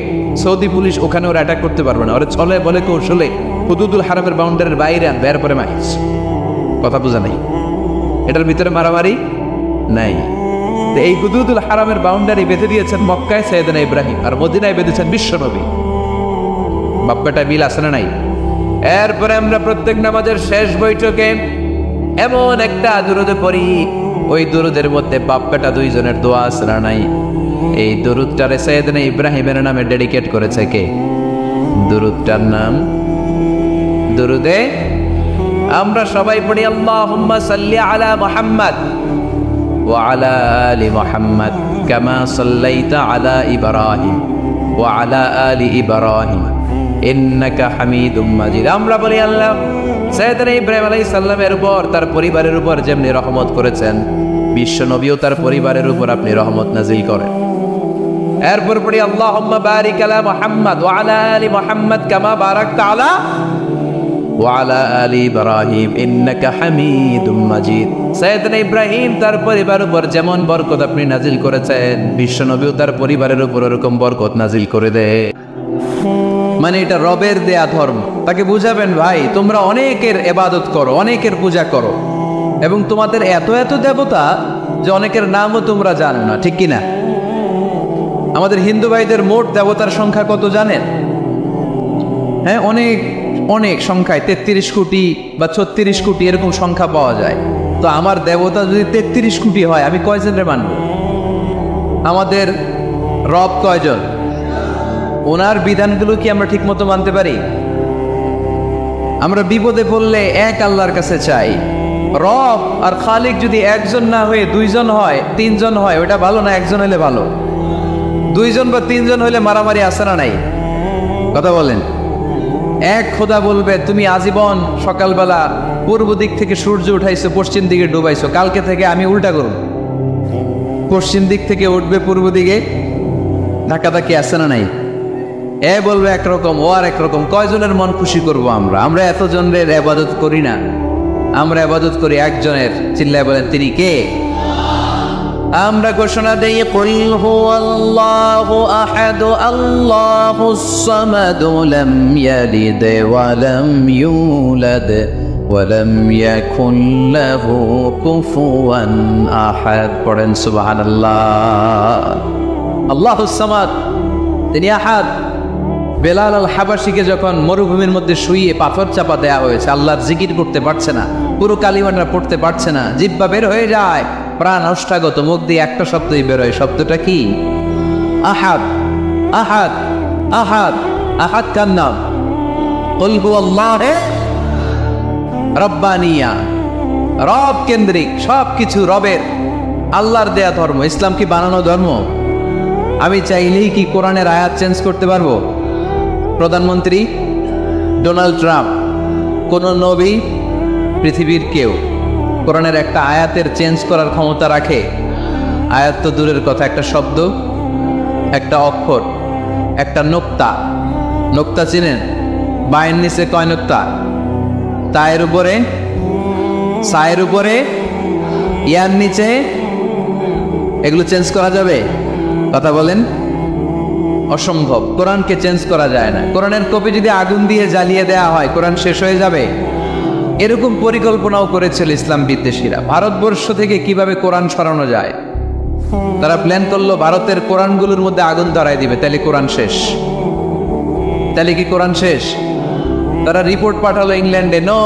সৌদি পুলিশ ওখানে ওরা অ্যাটাক করতে পারবে না। ওরা ছলে বলে কৌশলে হুদুদুল হারামের বাউন্ডারির বাইরে আনবে, এরপরে মাইস। কথা বোঝা নাই? এটার ভিতরে মারামারি নাই। তো এই হুদুদুল হারামের বাউন্ডারি বেঁধে দিয়েছেন মক্কায় সাইয়েদনা ইব্রাহিম, আর মদিনায় বেঁধেছেন বিশ্বনবী। বাপ্পাটা মিল আছে না নাই? এরপরে আমরা প্রত্যেক নামাজের শেষ বৈঠকে এমন একটা দুরুদে পড়ি, ওই দুরুদের মধ্যে বাপ্পাটা দুইজনের দোয়া আছে না নাই? এই দুরুদটারে সাইয়েদনা ইব্রাহিমের নামে ডেডিকেট করেছে কে? দুরুদটার নাম দুরুদে আমরা সবাই পড়ি আল্লাহুম্মা সাল্লি আলা মুহাম্মাদ ওয়া আলা আলি মুহাম্মাদ কামা সাল্লাইতা আলা ইব্রাহিম ওয়া আলা আলি ইব্রাহিম ইন্নাকা হামিদুম মাজিদ। আমরা বলি আল্লাহ সাইয়েদনা ইব্রাহিম আলাইহিস সালামের উপর, তার পরিবারের উপর যেমনি রহমত করেছেন, বিশ্ব নবীও তার পরিবারের উপর আপনি রহমত নাজিল করেন। এরপর পড়ি আল্লাহুম্মা বারিক আলা মুহাম্মাদ ওয়া আলা আলি মুহাম্মাদ কামা বারাকতা আলা ওয়া আলা আলি ইব্রাহিম ইন্নাকা হামিদুম মাজিদ। সাইয়েদনা ইব্রাহিম তার পরিবারের উপর যেমন বরকত আপনি নাজিল করেছেন, বিশ্ব নবীও তার পরিবারের উপর এরকম বরকত নাজিল করে দেয়। মানে এটা রবের দেয়া ধর্ম। তাকে বুঝাবেন, ভাই তোমরা অনেকের ইবাদত করো, অনেকের পূজা করো, এবং তোমাদের এত এত দেবতা যে অনেকের নামও তোমরা জানো না, ঠিক কিনা? আমাদের হিন্দু ভাইদের মোট দেবতার সংখ্যা কত জানেন? হ্যাঁ, অনেক অনেক সংখ্যায় 33 কোটি বা 36 কোটি এরকম সংখ্যা পাওয়া যায়। তো আমার দেবতা যদি 33 কোটি হয়, আমি কয়জনের মানব? আমাদের রব কয়জন? ওনার বিধানগুলো কি আমরা ঠিক মতো মানতে পারি? আমরা বিপদে পড়লে এক আল্লাহর কাছে চাই। রব আর খালিক যদি একজন না হয়ে দুইজন হয়, তিনজন হয়, ওটা ভালো না একজন হলে ভালো? দুইজন বা তিনজন হলে মারামারি আছে না নাই? কথা বলেন। এক খোদা বলবে তুমি আজীবন সকালবেলা পূর্ব দিক থেকে সূর্য উঠাইছো, পশ্চিম দিকে ডুবাইছো, কালকে থেকে আমি উল্টা করব, পশ্চিম দিক থেকে উঠবে পূর্ব দিকে, ধাক্কাধাক্কি আছে না নাই? এ বলবে একরকম, ও আর একরকম। কয়জনের মন খুশি করব আমরা? আমরা এতজনের ইবাদত করি না, আমরা ইবাদত করি একজনের। চিল্লায় বলেন তিনি কে? আমরা ঘোষণা দেই কুল হুয়াল্লাহু আহাদ আল্লাহুস সামাদ লাম ইয়ালিদ ওয়া লাম ইউলাদ ওয়া লাম ইয়াকুল লাহু কুফুয়ান আহাদ। পড়েন সুবহানাল্লাহ। আল্লাহুস সামাদ, তিনি আহাদ। বেলাল আল হাবাসিকে যখন মরুভূমির মধ্যে শুইয়ে পাথর চাপা দেয়া হয়েছে, আল্লাহর জিকির করতে পারছে না, পুরো কালিমাটা পড়তে পারছে না, জিহ্বা বের হয়ে যায়, প্রাণ অষ্টাগত, মুখ দিয়ে একটা শব্দই বের হয়। শব্দটা কি? আহাদ। আহাদ আহাদ আহাদ কার নাম? কুল হুয়াল্লাহু রাব্বানিয়া, রব কেন্দ্রিক, সব কিছু রবের, আল্লাহর দেয়া ধর্ম। ইসলাম কি বানানো ধর্ম? আমি চাইলেই কি কোরআনের আয়াত চেঞ্জ করতে পারবো? প্রধানমন্ত্রী ডোনাল্ড ট্রাম্প, কোন নবী, পৃথিবীর কেউ কোরআনের একটা আয়াতের চেঞ্জ করার ক্ষমতা রাখে? আয়াত তো দূরের কথা, একটা শব্দ, একটা অক্ষর, একটা নোক্তা। নোক্তা চিনেন? বায়ের নিচে কয় নোক্তা? তায়ের উপরে, সায়ের উপরে, ইয়ার নিচে। এগুলো চেঞ্জ করা যাবে? কথা বলেন। অসম্ভব। কোরআনকে চেঞ্জ করা যায় না। কোরআনের কপি যদি আগুন দিয়ে জ্বালিয়ে দেওয়া হয়, কোরআন শেষ হয়ে যাবে? এরকম পরিকল্পনাও করেছিল ইসলাম বিদ্বেষীরা, ভারতবর্ষ থেকে কিভাবে কোরআন সরানো যায়। তারা প্ল্যান করলো ভারতের কোরআনগুলোর মধ্যে আগুন ধরায় দিবে, তাহলে কোরআন শেষ। তাহলে কি কোরআন শেষ? তারা রিপোর্ট পাঠালো ইংল্যান্ডে, no,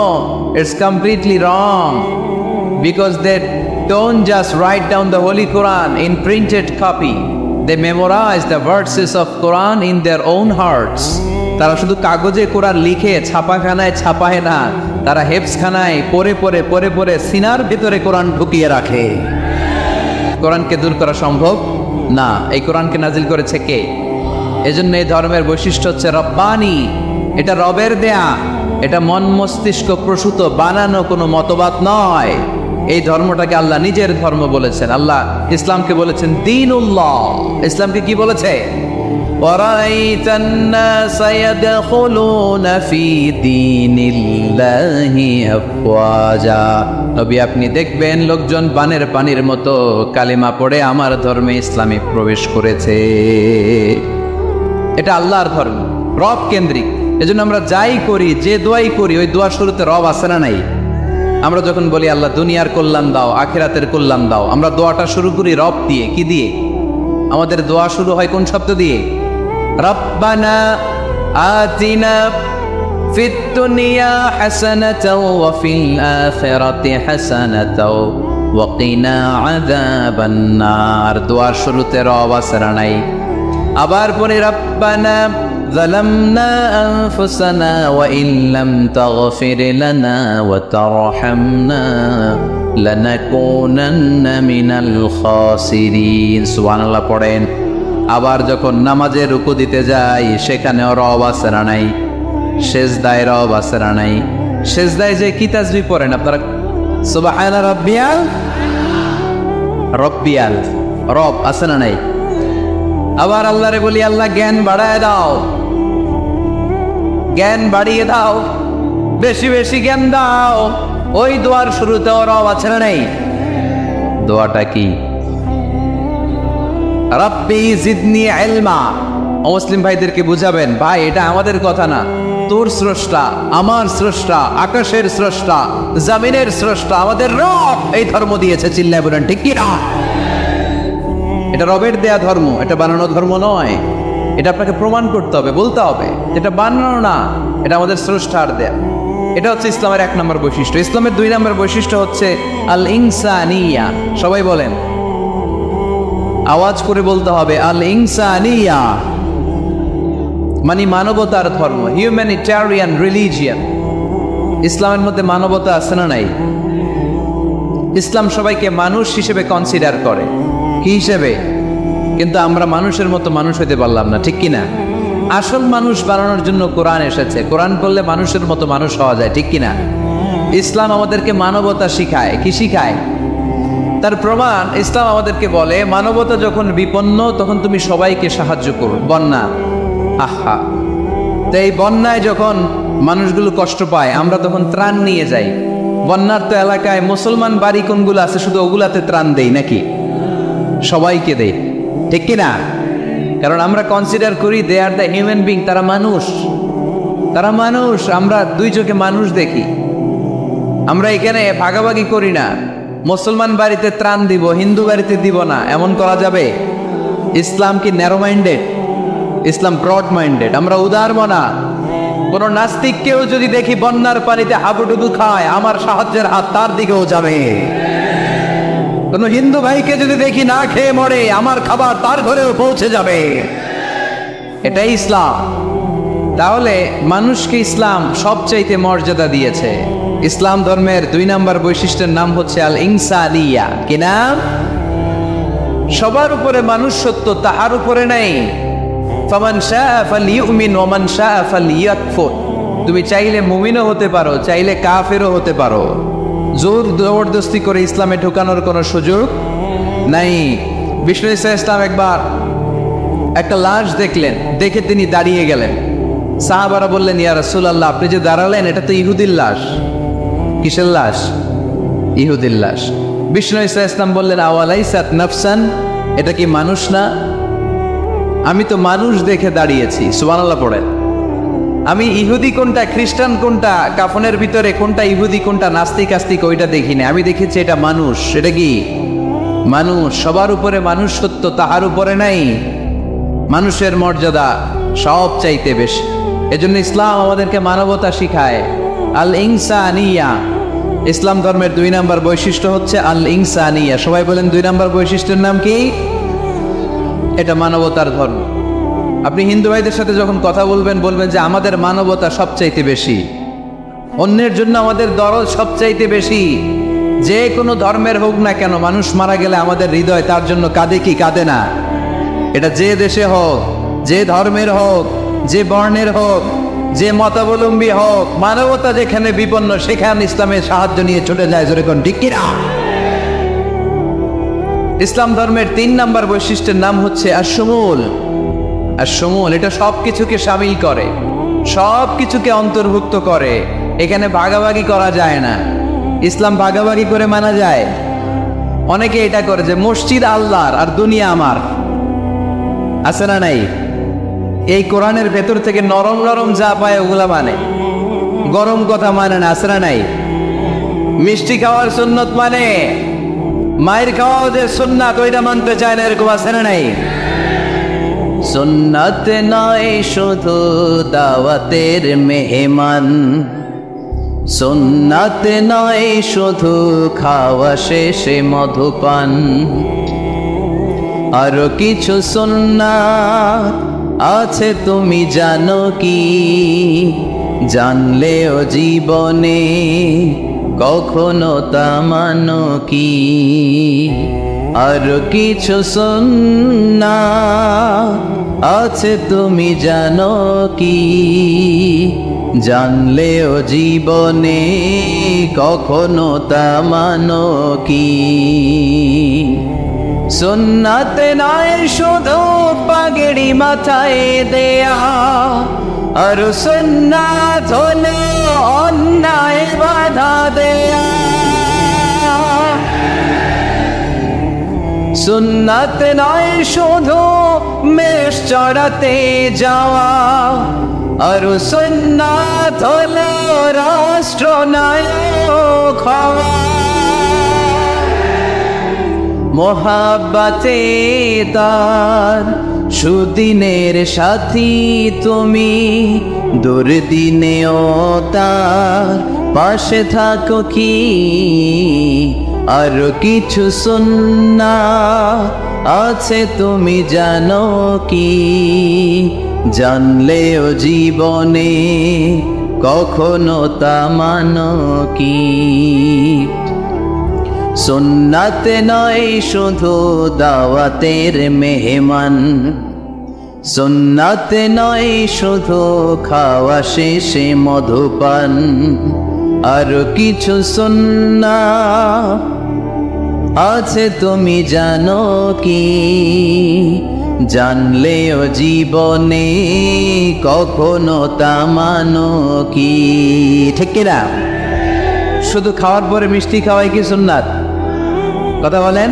it's completely wrong, because they don't just write down the holy Quran in printed copy, they memorize the verses of Quran in their own hearts. তারা শুধু কাগজে কোরআন লিখে ছাপাখানায় ছাপায় না, তারা হেফজখানায় পড়ে পড়ে পড়ে পড়ে সিনার ভিতরে কোরআন ঢুকিয়ে রাখে। কোরআনকে দূর করা সম্ভব না। এই কোরআনকে নাজিল করেছে কে? এজন্য এই ধর্মের বৈশিষ্ট্য হচ্ছে রব্বানি। এটা রবের দেয়া, এটা মন মস্তিষ্ক প্রসূত বানানো কোনো মতবাদ নয়। এই ধর্মটাকে আল্লাহ নিজের ধর্ম বলেছেন। আল্লাহ ইসলামকে বলেছেন দীনুল্লাহ। ইসলামকে কি বলেছে? وَرَأَيْتَ النَّاسَ يَدْخُلُونَ فِي دِينِ اللَّهِ أَفْوَاجًا। নবী আপনি দেখবেন লোকজন বানের পানির মতো কালিমা পড়ে আমার ধর্মে ইসলামে প্রবেশ করেছে। এটা আল্লাহর ধর্ম, রব কেন্দ্রিক। এজন্য আমরা যাই করি, যে দোয়াই করি, ওই দোয়ার শুরুতে রব আছে না নাই? আমরা যখন বলি আল্লাহ দুনিয়ার কল্যাণ দাও, আখিরাতের কল্যাণ দাও, আমরা দোয়াটা শুরু করি রব দিয়ে। কি দিয়ে? আমাদের দোয়া শুরু হয় কোন শব্দ দিয়ে? রব্বানা আতিনা ফিদ দুনিয়া হাসানাতাও ওয়া ফিল আখিরাতি হাসানাতাও ওয়া কিনা আযাবান নার। দোয়ার শুরুতে রব আছে না নাই? আবার পরে রব্বানা ظلمنا أنفسنا وإن لم تغفر لنا وترحمنا لنكونن من الخاسرين। সুবহানাল্লাহ পড়েন। আবার যখন নামাজে রুকু দিতে যাই সেখানেও রব আছে না নাই? সেজদায় রব আছে না নাই? সেজদায় যে কি তাসবিহ পড়েন আপনারা? সুবহানা রাব্বিয়াল রব্বিয়াল, রব আছে না নাই? আবার আল্লাহরে বলি আল্লাহ জ্ঞান বাড়ায় দাও, জ্ঞান বাড়িয়ে দাও, বেশি বেশি জ্ঞান দাও। ওই দোয়ার শুরুতেও রব আছে না নাই? দোয়াটা কি? রাব্বি জিদনি ইলমা। মুসলিম ভাইদেরকে বুঝাবেন, ভাই এটা আমাদের কথা না, তোর স্রষ্টা, আমার স্রষ্টা, আকাশের স্রষ্টা, জমিনের স্রষ্টা, আমাদের রব এই ধর্ম দিয়েছে। চিল্লায় বলেন ঠিক কি না? এটা রবের দেয়া ধর্ম, এটা বানানো ধর্ম নয়। এটা আপনাকে প্রমাণ করতে হবে, বলতে হবে এটা বানানো না, এটা আমাদের স্রষ্টার দেয়া। এটা হচ্ছে ইসলামের 1 নম্বর বৈশিষ্ট্য। ইসলামের 2 নম্বর বৈশিষ্ট্য হচ্ছে আল ইনসানিয়া। সবাই বলেন, আওয়াজ করে বলতে হবে আল ইনসানিয়া, মানে মানবতার ধর্ম, হিউম্যানিটেরিয়ান রিলিজিয়ান। ইসলামের মধ্যে মানবতা আছে না নাই? ইসলাম সবাইকে মানুষ হিসেবে কনসিডার করে। কি হিসেবে? কিন্তু আমরা মানুষের মতো মানুষ হইতে পারলাম না, ঠিক কিনা? আসল মানুষ বানানোর জন্য কোরআন এসেছে। কোরআন পড়লে মানুষের মতো মানুষ হওয়া যায়, ঠিক কিনা? ইসলাম আমাদেরকে মানবতা শিখায়। কি শিখায়? তার প্রমাণ ইসলাম আমাদেরকে বলে মানবতা যখন বিপন্ন তখন তুমি সবাইকে সাহায্য করো। বন্যা, আহা, তো এই বন্যায় যখন মানুষগুলো কষ্ট পায় আমরা তখন ত্রাণ নিয়ে যাই। বন্যার তো এলাকায় মুসলমান বাড়ি কোনগুলো আছে শুধু ওগুলাতে ত্রাণ দেই নাকি? সবাইকে দেই, ঠিক কিনা? কারণ আমরা কনসিডার করি দে আর দ্য হিউম্যান বিং, তারা মানুষ, তারা মানুষ। আমরা 2 চোখে মানুষ দেখি। আমরা এখানে ভাগাভাগি করি না, মুসলমান বাড়িতে ত্রাণ দিব, হিন্দু বাড়িতে দিব না, এমন করা যাবে? ইসলাম কি ন্যারো মাইন্ডেড? ইসলাম ব্রড মাইন্ডেড। আমরা উদার মনা। কোন নাস্তিককেও যদি দেখি বন্যার পানিতে হাবুডুবু খায়, আমার সাহায্যের হাত তার দিকেও যাবে। কোন হিন্দু ভাইকে যদি দেখি না খেয়ে মরে, আমার খাবার তার ঘরেও পৌঁছে যাবে। এটাই ইসলাম। তাহলে মানুষকে ইসলাম সবচাইতে মর্যাদা দিয়েছে। ইসলাম ধর্মের 2 নম্বর বৈশিষ্ট্যের নাম হচ্ছে আল ইনসানিয়া। কি নাম? সবার উপরে মানুষ সত্য, তাহার উপরে নাই। ফামান শাআ ফালইউমিন ওয়া মান শাআ ফালইয়াকফুর। তুমি চাইলে মুমিনও হতে পারো, চাইলে কাফেরও হতে পারো। জোর জবরদস্তি করে ইসলামে ঢোকানোর কোনো সুযোগ নাই। বিষ্ণু ইসলাম একবার একটা লাশ দেখলেন, দেখে তিনি দাঁড়িয়ে গেলেন। সাহাবারা বললেন, ইয়া রাসূলুল্লাহ, আপনি যে দাঁড়ালেন এটা তো ইহুদির লাশ। কিসের লাশ? ইহুদির লাশ। বিষ্ণু ইসলাম বললেন, আওয়ালাইসাত নাফসান, এটা কি মানুষ না? আমি তো মানুষ দেখে দাঁড়িয়েছি। সুবহানাল্লাহ পড়েন। আমি ইহুদি কোনটা, খ্রিস্টান কোনটা, কাফনের ভিতরে কোনটা ইহুদি কোনটা নাস্তিক আস্তিক ওইটা দেখিনি। আমি দেখেছি এটা মানুষ। এটা কি মানুষ? সবার উপরে মানুষ সত্য, তাহার উপরে নাই। মানুষের মর্যাদা সব চাইতে বেশি। এজন্য ইসলাম আমাদেরকে মানবতা শিখায়। আল ইনসানিয়া। ইসলাম ধর্মের 2 নম্বর বৈশিষ্ট্য হচ্ছে আল ইনসানিয়া। সবাই বলেন 2 নম্বর বৈশিষ্ট্যের নাম কি? এটা মানবতার ধর্ম। আপনি হিন্দু ভাইদের সাথে যখন কথা বলবেন, বলবেন যে আমাদের মানবতা সবচাইতে বেশি, অন্যের জন্য আমাদের দরদ সবচাইতে বেশি। যে কোনো ধর্মের হোক না কেন, মানুষ মারা গেলে আমাদের হৃদয় তার জন্য কাঁদে কি কাঁদে না? এটা যে দেশে হোক, যে ধর্মের হোক, যে বর্ণের হোক, যে মতাবলম্বী হোক, মানবতা যেখানে বিপন্ন সেখানে ইসলামের সাহায্য নিয়ে ছুটে যায়। জোরে কোন ঠিক কিনা? ইসলাম ধর্মের 3 নম্বর বৈশিষ্ট্যের নাম হচ্ছে আশ-শুমুল। আশ-শুমুল, এটা সব কিছুকে শামিল করে, সব কিছুকে অন্তর্ভুক্ত করে। এখানে ভাগাভাগি করা যায় না। ইসলাম ভাগাভাগি করে মানা যায়? অনেকে এটা করে যে মসজিদ আল্লাহর আর দুনিয়া আমার। আছে না নাই? এই কোরআনের ভেতর থেকে নরম নরম যা পায় ওগুলা মানে, গরম কথা মানে না। আছে না নাই? মিষ্টি খাওয়ার সুন্নত মানে মায়ের খাওয়াও যে সুন্নাত ওইটা মানতে চায় না, এরকম আছে না নাই? সুন্নাত নয় শুধু দাওয়াতের মেহমান, সুন্নাত নয় শুধু খাওয়া শেষে মধুপান, আরো কিছু সুন্নাত আছে তুমি জানো কি? জানলেও জীবনে কখনো তা মানো কি? আরো কিছু সুন্নাত আছে তুমি জানো কি? জানলেও জীবনে কখনো তা মানো কি? সুন্নাত নয় শুধু পাগড়ি মাথায় দেয়া, আর সুন্নাত হলো অন্যায় বাধা দেয়া। সুন্নাত নয় শুধু মেষ চড়াতে যাওয়া, আর সুন্নাত হলো রাষ্ট্রনায়ক হওয়া। মোহাব্বতে তার সুদিনের সাথী তুমি, দুর্দিনেও তার পাশে থাকো কি? আর কিছু সুন্নাত আছে তুমি জানো কি? জানলেও জীবনে কখনো তা মানো কি? সুন্নাত নয় শুধু দাওয়াতের মেহমান, সুন্নাত নয় শুধু খাওয়া শেষে মধুপান, আর কিছু সুন্নাত আছে তুমি জানো কি? জানলেও জীবনে কখনো তা মানো কি? ঠিক কিনা? শুধু খাওয়ার পরে মিষ্টি খাওয়াই কি সুন্নাত? কথা বলেন।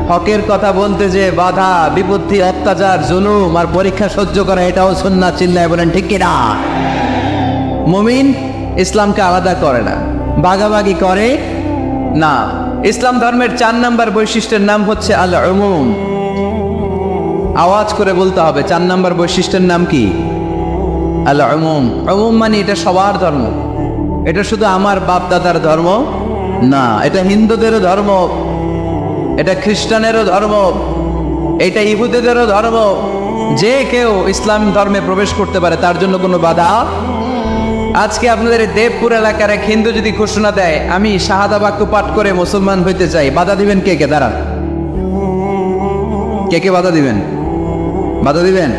হকের কথা বলতে যে বাধা বিপত্তি অত্যাচার জুলুম আর পরীক্ষা সহ্য করা, এটাও সুন্নাত। চিল্লায় বলেন ঠিক কিনা? মুমিন ইসলামকে আলাদা করে না, ভাগাভাগি করে না। ইসলাম ধর্মের 4 নম্বর বৈশিষ্ট্যের নাম হচ্ছে আল উমুম। আওয়াজ করে বলতে হবে, 4 নম্বর বৈশিষ্ট্যের নাম কি? আল উমুম। উমুম মানে এটা সবার ধর্ম, এটা শুধু আমার বাপ দাদার ধর্ম না, এটা হিন্দুদেরও ধর্ম, এটা খ্রিস্টানেরও ধর্ম, এটা ইহুদিদেরও ধর্ম। যে কেউ ইসলাম ধর্মে প্রবেশ করতে পারে, তার জন্য কোনো বাধা। আজকে আপনাদের দেবপুর এলাকার এক হিন্দু যদি ঘোষণা দেয় আমি শাহাদা বাক্য পাঠ করে মুসলমান হইতে চাই, বাধা দিবেন কে কে? দাঁড়ান, কে কে বাধা দিবেন? বাধা দিবেন?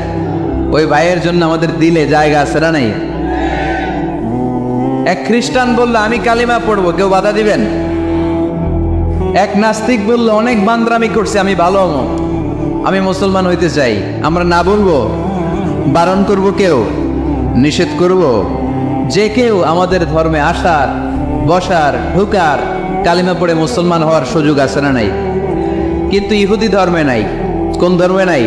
ওই ভাইয়ের জন্য আমাদের দিলে জায়গা আছে না নাই? এক খ্রিস্টান বললো আমি কালিমা পড়বো, কেউ বাধা দিবেন? এক নাস্তিক বললো অনেক বান্দরামি করছে, আমি ভালো হবো, আমি মুসলমান হইতে চাই, আমরা না বলবো? বারণ করব? কেউ নিষেধ করব? যে কেউ আমাদের ধর্মে আসার, বসার, ঢুকার, কালিমা পড়ে মুসলমান হওয়ার সুযোগ আছে না নাই? কিন্তু ইহুদি ধর্মে নাই। কোন ধর্মে নাই?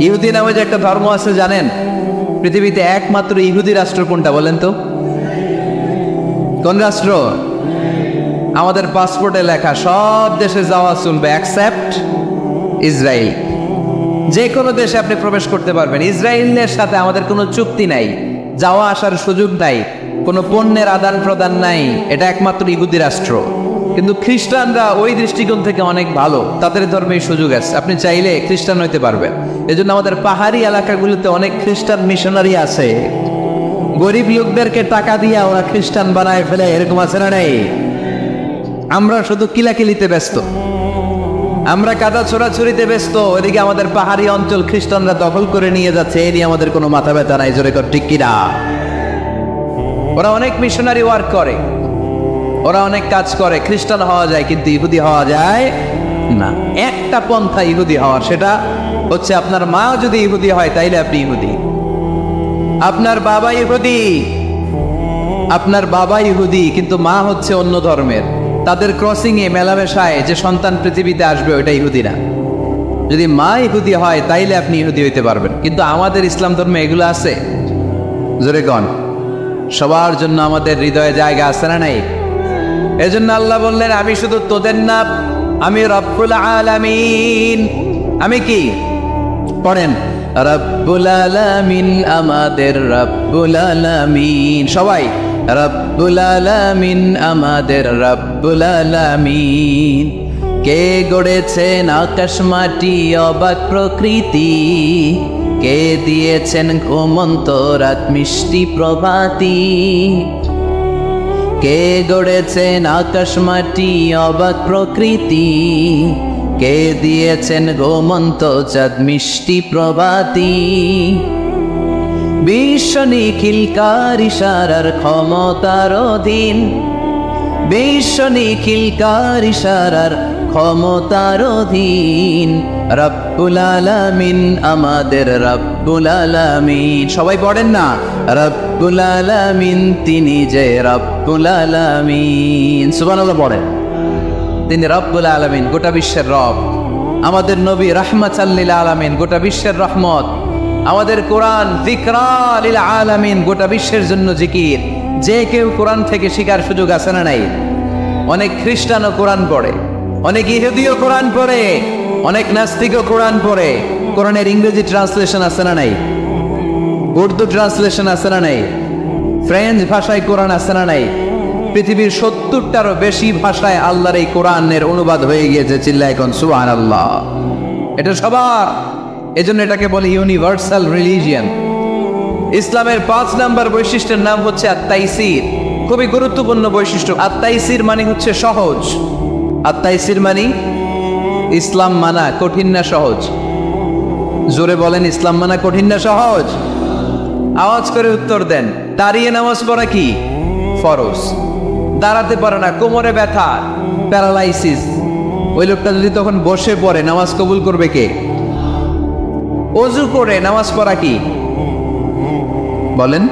ইহুদি নামে যে একটা ধর্ম আছে জানেন? পৃথিবীতে একমাত্র ইহুদি রাষ্ট্র কোনটা বলেন তো? কোন রাষ্ট্র? আমাদের পাসপোর্টে লেখা সব দেশে যাওয়া চলবে অ্যাকসেপ্ট ইসরায়েল। যে কোনো দেশে আপনি প্রবেশ করতে পারবেন। ইসরায়েলের সাথে আমাদের কোনো চুক্তি নাই, যাওয়া আসার সুযোগ নাই, কোনো পণ্যের আদান প্রদান নাই। এটা একমাত্র ইহুদি রাষ্ট্র। কিন্তু খ্রিস্টানরা ওই দৃষ্টিকোণ থেকে অনেক ভালো, তাদের ধর্মে সুযোগ আছে, আপনি চাইলে খ্রিস্টান হইতে পারবেন। এজন্য আমাদের পাহাড়ি এলাকাগুলোতে অনেক খ্রিস্টান মিশনারি আছে, গরিব লোকদেরকে টাকা দিয়ে ওরা খ্রিস্টান বানায় ফেলে, এরকম আছে না নাই? আমরা শুধু কিলাকিলিতে ব্যস্ত, আমরা কাদা ছোড়াছুরিতে ব্যস্ত, ওইদিকে আমাদের পাহাড়ি অঞ্চল খ্রিস্টানরা দখল করে নিয়ে যাচ্ছে, এ নিয়ে আমাদের কোনো মাথা ব্যথা নাই। জোরে কর ঠিক কিনা? ওরা অনেক মিশনারি ওয়ার্ক করে, ওরা অনেক কাজ করে। খ্রিস্টান হওয়া যায় কিন্তু ইহুদি হওয়া যায় না। একটা পন্থা ইহুদি হওয়ার, সেটা হচ্ছে আপনার মা যদি ইহুদি হয় তাইলে আপনি ইহুদি, আপনার বাবা ইহুদি, আপনার বাবা ইহুদি কিন্তু মা হচ্ছে অন্য ধর্মের। তাদের ক্রসিং এ মেলামেশায় যে সন্তান পৃথিবীতে আসবে ওইটা ইহুদি না। যদি মা ইহুদি হয় তাইলে আপনি ইহুদি হইতে পারবেন। কিন্তু আমাদের ইসলাম ধর্মে এগুলো আছে? জোরে গণ। সবার জন্য আমাদের হৃদয়ে জায়গা আছে না নাই? এজন্য আল্লাহ বললেন আমি শুধু তোদের না, আমি রব্বুল আলামিন। আমি কি? পড়েন, রব্বুল আলামিন, আমাদের রব্বুল আলামিন। সবাই, রব্বুল আলামিন, আমাদের রব্বুল আলামিন। কে গড়েছেন আকাশ মাটি অবাক প্রকৃতি, কে দিয়েছেন ঘুমন্ত রাত মিষ্টি প্রভাতী। কে গড়েছেন আকাশ মাটি অবাক প্রকৃতি, কে দিয়েছেন ঘুমন্ত চাঁদ মিষ্টি প্রভাতী। বিশ্ব নিখিলকার ইশারার ক্ষমতার অধীন, বিশ্ব নিখিলকার ইশারার ক্ষমতার অধীন। রব্বুল আলামিন, আমাদের রব্বুল আলামিন। সবাই পড়েন না, রব্বুল আলামিন, তিনি যে রব্বুল আলামিন। সুবহানাল্লাহ পড়েন। তিনি রব্বুল আলামিন, গোটা বিশ্বের রব। আমাদের নবী রাহমাতাল লিল আলামিন, গোটা বিশ্বের রহমত। আমাদের কোরআন যিকরা লিল আলামিন, গোটা বিশ্বের জন্য জিকির। যে কেউ কোরআন থেকে শিকার সুযোগ আছে না নাই? অনেক খ্রিস্টানও কোরআন পড়ে, অনেক ইহুদিও কোরআন পড়ে, অনেক নাস্তিকও কোরআন পড়ে। কোরআনের ইংরেজি ট্রান্সলেশন আছে না নাই? উর্দু ট্রান্সলেশন আছে না নাই? ফ্রেঞ্চ ভাষায় কোরআন আছে না নাই? পৃথিবীর 70টারও বেশি ভাষায় আল্লাহর এই কোরআনের অনুবাদ হয়ে গিয়েছে। চিল্লায় কোন সুবহানাল্লাহ। এটা সবার, এজন্য এটাকে বলে ইউনিভার্সাল রিলিজিয়ন। ইসলামের 5 নম্বর বৈশিষ্ট্যের নাম হচ্ছে আত-তাইসির। খুবই গুরুত্বপূর্ণ বৈশিষ্ট্য। আত-তাইসির মানে হচ্ছে সহজ। আত-তাইসির মানে ইসলাম মানা কঠিন না সহজ? জোরে বলেন, ইসলাম মানা কঠিন না সহজ? আওয়াজ করে উত্তর দেন। দাঁড়িয়ে নামাজ পড়া কি ফরজ? দাঁড়াতে পারে না, কোমরে ব্যথা, প্যারালাইসিস, ওই লোকটা যদি তখন বসে পড়ে নামাজ কবুল করবে কে? অজু করে নামাজ পড়া কি বলেন?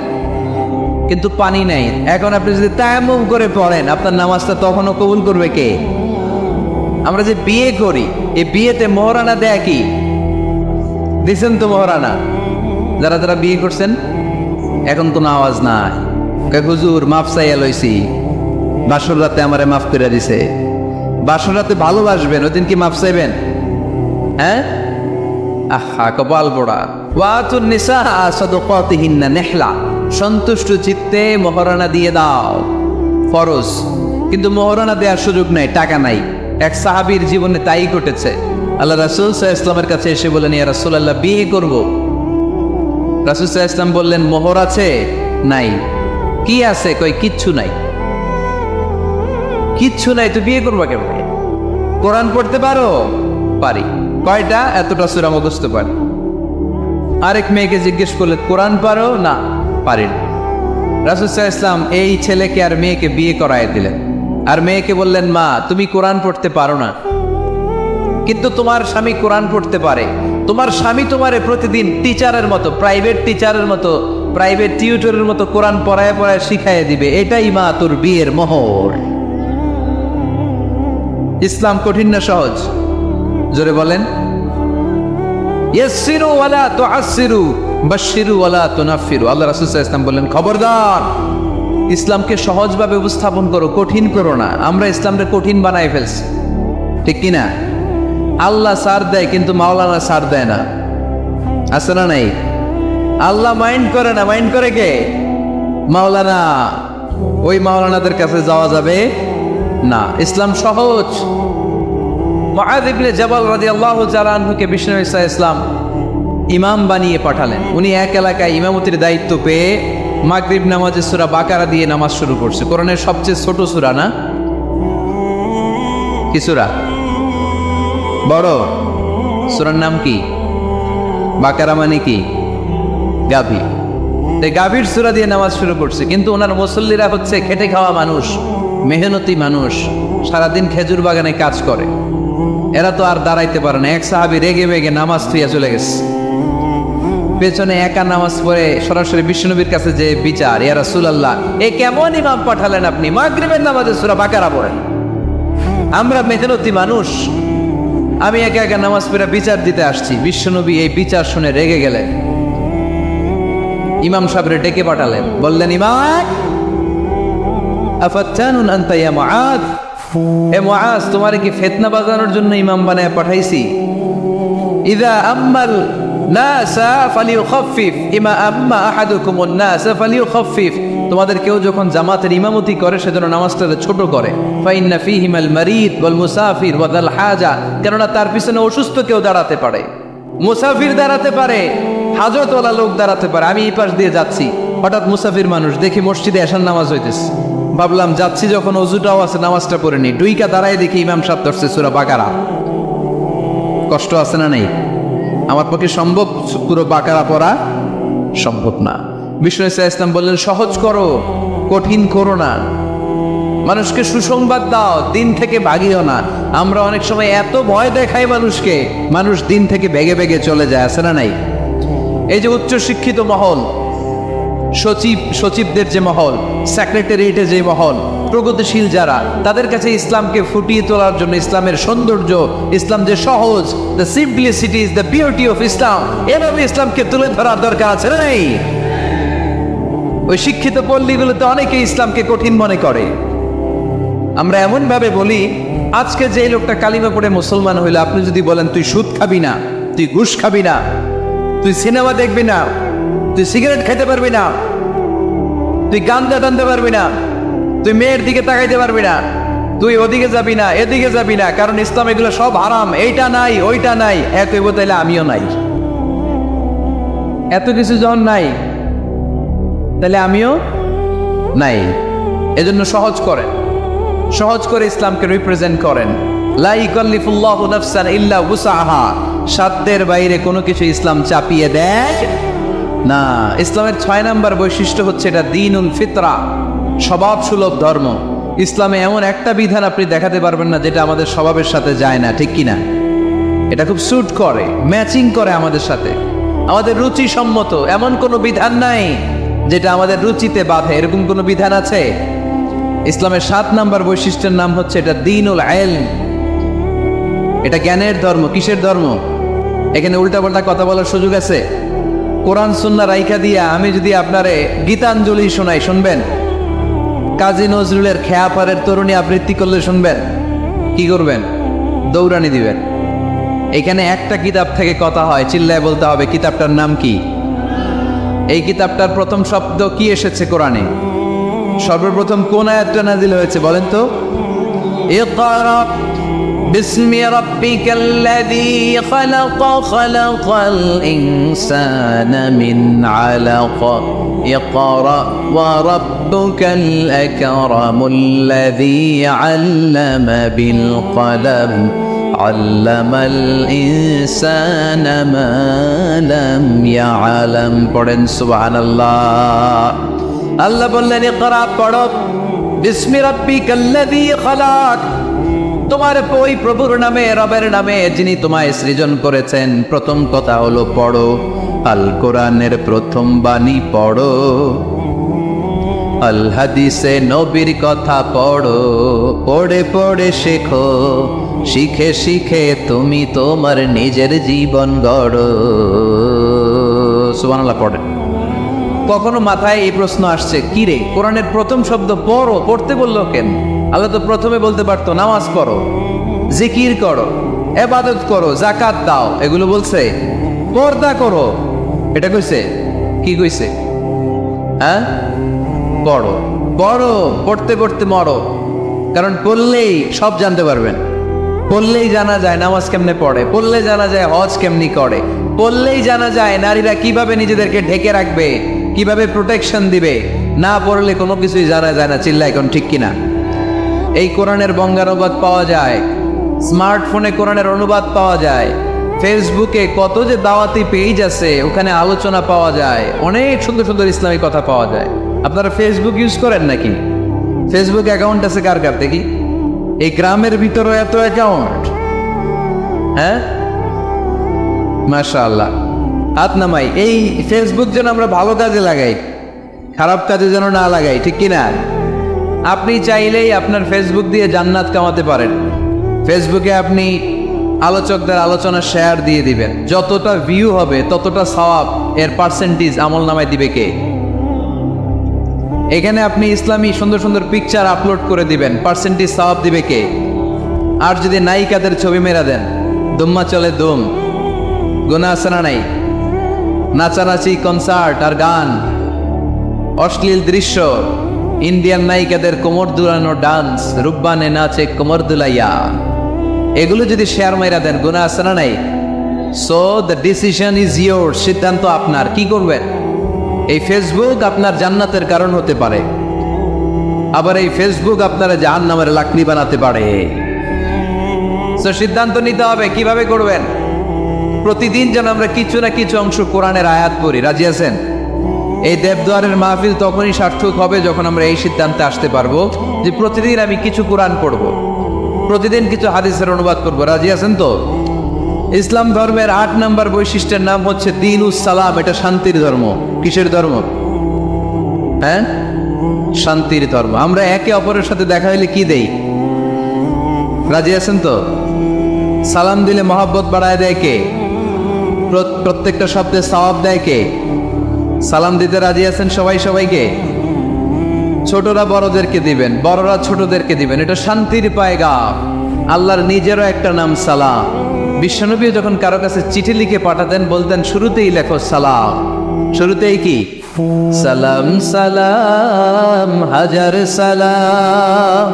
কিন্তু পানি নাই। এখন আপনি যদি তায়াম্মুম করে পড়েন আপনার নামাজটা তখনও কবুল করবে কে? আমরা যে বিয়ে করি, এই বিয়েতে মোহরানা দেয় কি? দিছেন তো মোহরানা? যারা যারা বিয়ে করছেন এখন কোনো আওয়াজ নাই। হুজুর মাফ চাইয়া লইছি, বাসর রাতে আমারে মাফ করে দিছে। বাসর রাতে ভালোবাসবেন, ওই দিন কি মাফ চাইবেন? হ্যাঁ, আহা কপাল পোড়া। ওয়াতুন নিসা সাদাকাতিহিন্না নিহলা, সন্তুষ্ট চিত্তে মোহরানা দিয়ে দাও, ফরজ। কিন্তু মোহরানা দেওয়ার সুযোগ নেই, টাকা নাই। এক সাহাবীর জীবনে তাই ঘটেছে। আল্লাহ রাসূল সাল্লাল্লাহু আলাইহি ওয়াসাল্লামের কাছে এসে বললেন, ইয়া রাসূলুল্লাহ, বিয়ে করব। রাসূল সাল্লাল্লাহু আলাইহি ওয়াসাল্লাম বললেন, মোহর আছে? নাই। কি আছে? কই কিচ্ছু নাই। কিচ্ছু নাই তো বিয়ে করবা কেমনে? কোরআন পড়তে পারো? পারি। কয়টা? এতটা সূরা মুখস্থ পারি। আরেক মেয়েকে জিজ্ঞেস করলে, কোরআন পারো? না, পারি না। রাসূল সাল্লাল্লাহু আলাইহি ওয়াসাল্লাম এই ছেলেকে আর মেয়েকে বিয়ে করায় দিলেন। আর মেয়েকে বললেন, মা তুমি কোরআন পড়তে পারো না, কিন্তু তোমার স্বামী কোরআন পড়তে পারে। তোমার স্বামী তোমারে প্রতিদিন টিচারের মতো, প্রাইভেট টিচারের মতো, প্রাইভেট টিউটরের মতো কোরআন পড়ায় পড়ায় শিখাইয়ে দিবে। এটাই মা তোর বিয়ের মোহর। ইসলাম কঠিন না সহজ? জোরে বলেন। ইয়াসসিরু ওয়ালা তুআসসিরু বাশশিরু ওয়ালা তুনাফফিরু। আল্লাহ রাসূল সাল্লাল্লাহু আলাইহি ওয়াসাল্লাম বললেন, খবরদার, ইসলামকে সহজভাবে উপস্থাপন করো, কঠিন করো না। আমরা ইসলামকে কঠিন বানাই ফেলছি, ঠিক কি না? আল্লাহ ছাড় দেয় কিন্তু মাওলানা ছাড় দেয় না, আছে না নাই? আল্লাহ মাইন্ড করে না, মাইন্ড করে কে? মাওলানা। ওই মাওলানাদের কাছে যাওয়া যাবে না। ইসলাম সহজ। মুআয ইবনে জাবাল রাদিয়াল্লাহু তাআলা আনহুকে বিষ্ণু ঈসা ইসলাম ইমাম বানিয়ে পাঠালেন। উনি এক এলাকায় ইমামতির দায়িত্ব পেয়ে মাগরিব নামাজে সূরা বাকারা দিয়ে নামাজ শুরু করছে। কোরআনের সবচেয়ে ছোট সূরা না? কি সূরা? বড় সূরার নাম কি? বাকারা মানে কি? গাভী। গাভীর সূরা দিয়ে নামাজ শুরু করছে। কিন্তু ওনার মুসল্লিরা হচ্ছে খেটে খাওয়া মানুষ, মেহনতি মানুষ, সারাদিন খেজুর বাগানে কাজ করে। এরা তো আর দাঁড়াইতে পারে না। এক সাহাবী রেগে বেগে নামাজ থুইয়া চলে গেছে। পেছনে একা নামাজ পড়ে সরাসরি বিশ্বনবীর কাছে যে বিচার, ইয়া রাসূলুল্লাহ, এ কেমন ইমাম পাঠালেন আপনি? মাগরিবের নামাজে সূরা বাকারা পড়েন। আমরা মেহনতি মানুষ, আমি একা একা নামাজ পড়ে বিচার দিতে আসছি। বিশ্বনবী এই বিচার শুনে রেগে গেলেন। ইমাম সাহেবরে ডেকে পাঠালেন, বললেন, ইমাম আফাত্তানুন আনতা ইয়া মুআদ, এ মুআজ তোমারে কি ফিতনা বাজানোর জন্য ইমাম বানায় পাঠাইছি? ইযা আম্মাল নাসা ফালিউখাফফিফ ইমা আম্মা আহাদুকুমুন নাসা ফালিউখাফফিফ, তোমাদের কেউ যখন জামাতের ইমামতি করে সেজন্য নামাজটাকে ছোট করে। ফাইন্না ফীহিমাল মারিদ ওয়াল মুসাফির ওয়া যাল হাজা, কেননা তার পিছনে অসুস্থ কেউ দাঁড়াতে পারে, মুসাফির দাঁড়াতে পারে, হাজতওয়ালা লোক দাঁড়াতে পারে। আমি এই পাশ দিয়ে যাচ্ছি, হঠাৎ মুসাফির মানুষ দেখি মসজিদে এশার নামাজ হইতেছে, ভাবলাম যাচ্ছি যখন অজুটাও আছে নামাজটা পড়ে নি, ডুইকা দাঁড়ায় দেখি ইমাম সাহেব ধরছে সূরা বাকারা। কষ্ট আছে না নেই? আমার পক্ষে সম্ভব পুরো বাকারা পড়া সম্ভব না। বিষ্ণু ইসলাম বললেন সহজ করো, কঠিন করো না, মানুষকে সুসংবাদ দাও, দিন থেকে ভাগিও না। আমরা অনেক সময় এত ভয় দেখাই মানুষকে, মানুষ দিন থেকে বেগে বেগে চলে যায়, আছে না নাই? এই যে উচ্চ শিক্ষিত মহল, সচিবদের যে মহল, সেক্রেটারিয়েটের যে মহল, প্রগতিশীল যারা, তাদের কাছে ইসলামকে ফুটিয়ে তোলার জন্য, ইসলামের সৌন্দর্য, ইসলাম যে সহজ, the simplicity is the beauty of Islam, এভাবে ইসলামকে তুলে ধরার দরকার আছে না নাই? ওই শিক্ষিত পল্লীগুলোতে অনেকে ইসলামকে কঠিন মনে করে। আমরা এমন ভাবে বলি, আজকে যে লোকটা কালিমা পড়ে মুসলমান হইলো, আপনি যদি বলেন তুই সুদ খাবি না, তুই ঘুষ খাবি না, তুই সিনেমা দেখবি না, তুই সিগারেট খাইতে পারবি না, তুই গান্দা টানতে পারবি না, তুই মেয়ের দিকে তাকাইতে পারবি না, তুই ওদিকে যাবি না, এদিকে যাবি না, কারণ ইসলাম এগুলো সব হারাম, এইটা নাই ওইটা নাই, এত তাইলে আমিও নাই। এত কিছু যখন নাই তাহলে আমিও নাই। এজন্য সহজ করেন, সহজ করে ইসলামকে রিপ্রেজেন্ট করেন। লা ইকাল্লিফুল্লাহু নাফসান ইল্লা উসআহা, সাধ্যের বাইরে কোনো কিছু ইসলাম চাপিয়ে দেয় না। ইসলামের 6 নম্বর বৈশিষ্ট্য হচ্ছে এটা দ্বীনুল ফিতরা, স্বভাব সুলভ ধর্ম। ইসলামে এমন একটা বিধান আপনি দেখাতে পারবেন না যেটা আমাদের স্বভাবের সাথে যায় না, ঠিক কিনা? এটা খুব স্যুট করে, ম্যাচিং করে আমাদের সাথে, আমাদের রুচি সম্মত। এমন কোনো বিধান নাই যেটা আমাদের রুচিতে বাধে, এরকম কোনো বিধান আছে? ইসলামের 7 নম্বর বৈশিষ্ট্যের নাম হচ্ছে এটা দ্বীনুল ইলম, এটা জ্ঞানের ধর্ম। কিসের ধর্ম? এখানে উল্টাপাল্টা কথা বলার সুযোগ আছে? কোরআন সুন্নাহ রাইখা দিয়া আমি যদি আপনারে গীতাঞ্জলি শোনাই, শুনবেন? কাজী নজরুলের খেয়াপাড়ের তরুণী আবৃত্তি করলে শুনবেন? কি করবেন? দৌড়ানি দিবেন। এখানে একটা কিতাব থেকে কথা হয়, চিল্লায় বলতে হবে কিতাবটার নাম কি। এই কিতাবটার প্রথম শব্দ কি এসেছে কোরআনে? সর্বপ্রথম কোন আয়াতটা নাযিল হয়েছে বলেন তো? ইকরা বিসমি রাব্বিকাল্লাযী খালাক, খালাকাল ইনসানা মিন আলাক, ইকরা ওয়া রাব্বুকাল আকরামুল্লাযী আল্লামা বিল কলম, আল্লামাল ইনসানা মা লাম ইয়ালাম। পড়েন সুবহানাল্লাহ। আল্লাহ বললেন ইকরা, পড়ো, বিসমি রাব্বিকাল্লাযী খালাক, তোমার ওই প্রভুর নামে, রবের নামে যিনি তোমায় সৃজন করেছেন। প্রথম কথা হলো পড়ো, আল কোরআনের প্রথম বাণী পড়ো, আল হাদিসে নবীর কথা পড়ো, পড়ে পড়ে শেখো, শিখে শিখে তুমি তোমার নিজের জীবন গড়ো। সুবহানাল্লাহ পড়েন। কখনো মাথায় এই প্রশ্ন আসছে, কি রে কোরআনের প্রথম শব্দ পড়ো, পড়তে বললো কেন? আল্লাহ তো প্রথমে বলতে পারতো নামাজ পড়ো, জিকির করো, ইবাদত করো, যাকাত দাও, এগুলো বলছে? পর্দা করো, এটা কইছে? কি কইছে? হ্যাঁ, পড়ো। পড়ো, পড়তে পড়তে মরো, কারণ পড়লেই সব জানতে পারবেন। পড়লেই জানা যায় নামাজ কেমনে পড়ে, পড়লে জানা যায় হজ কেমনি করে, পড়লেই জানা যায় নারীরা কিভাবে নিজেদেরকে ঢেকে রাখবে, কিভাবে প্রোটেকশন দিবে। না পড়লে কোনো কিছুই জানা যায় না। চিল্লা এখন ঠিক কিনা? এই কোরআনের বঙ্গানুবাদ পাওয়া যায়, স্মার্টফোনে কোরআনের অনুবাদ পাওয়া যায়, ফেসবুকে কত যে দাওয়াতি পেজ আছে, ওখানে আলোচনা পাওয়া যায়, অনেক সুন্দর সুন্দর ইসলামী কথা পাওয়া যায়। আপনারা ফেসবুক ইউজ করেন নাকি? ফেসবুক অ্যাকাউন্ট আছে কার কার দেখি? এই গ্রামের ভিতরে এত অ্যাকাউন্ট, হ্যাঁ মাশাআল্লাহ, হাত নামাই। এই ফেসবুক যেন আমরা ভালো কাজে লাগাই, খারাপ কাজে যেন না লাগাই, ঠিক কিনা? আপনি চাইলেই আপনার ফেসবুক দিয়ে জান্নাত কামাতে পারেন। ফেসবুকে আপনি আলোচকদের আলোচনা শেয়ার দিয়ে দিবেন, যতটা ভিউ হবে ততটা সওয়াব, এর পার্সেন্টেজ আমল নামায় দিবে কে? এখানে আপনি ইসলামী সুন্দর সুন্দর পিকচার আপলোড করে দিবেন, পার্সেন্টেজ সওয়াব দিবে কে? আর যদি নায়িকাদের ছবি মেরা দেন, দুম্মা চলে দুম, গুনাহ আছে না নাই? নাচানাচি, কনসার্ট আর গান, অশ্লীল দৃশ্য, ইন্ডিয়ান নায়িকাদের কোমর দুলানো ডান্স, রুব্বানে নাচে কোমর দুলাইয়া, এগুলো যদি শেয়ার মাইরা দেন, গুনাহ আছে না নাই? So the decision is your, সিদ্ধান্ত আপনার। কি করবেন? এই ফেসবুক আপনার জান্নাতের কারণ হতে পারে, আবার এই ফেসবুক আপনার জাহান্নামের লাকড়ি বানাতে পারে। সো সিদ্ধান্ত নিতে হবে কিভাবে করবেন। প্রতিদিন যেন আমরা কিছু না কিছু অংশ কোরআনের আয়াত পড়ি। রাজি আছেন? এই দেবদুয়ারের মাহফিল তখনই সার্থক হবে যখন আমরা এই সিদ্ধান্তে আসতে পারবো যে প্রতিদিন আমি কিছু কোরআন পড়ব, প্রতিদিন কিছু হাদিসের অনুবাদ করব। রাজি আছেন তো? ইসলাম ধর্মের 8 নম্বর বৈশিষ্ট্যের নাম হচ্ছে দীনুস সালাম। এটা শান্তির ধর্ম। কিসের ধর্ম? হ্যাঁ, শান্তির ধর্ম। আমরা একে অপরের সাথে দেখা হইলে কি দেই? রাজি আছেন তো? সালাম দিলে মহব্বত বাড়ায় দেয় কে? প্রত্যেকটা শব্দে সওয়াব দেয় কে? সালাম দিতে রাজি আছেন সবাই সবাইকে? ছোটরা বড়দেরকে দিবেন, বড়রা ছোটদেরকে দিবেন। এটা শান্তির পায়গাম। আল্লাহর নিজেরও একটা নাম সালাম। বিশ্বনবী যখন কারো কাছে চিঠি লিখে পাঠাতেন বলতেন শুরুতেই লেখো সালাম। শুরুতেই কি? সালাম সালাম হাজার সালাম।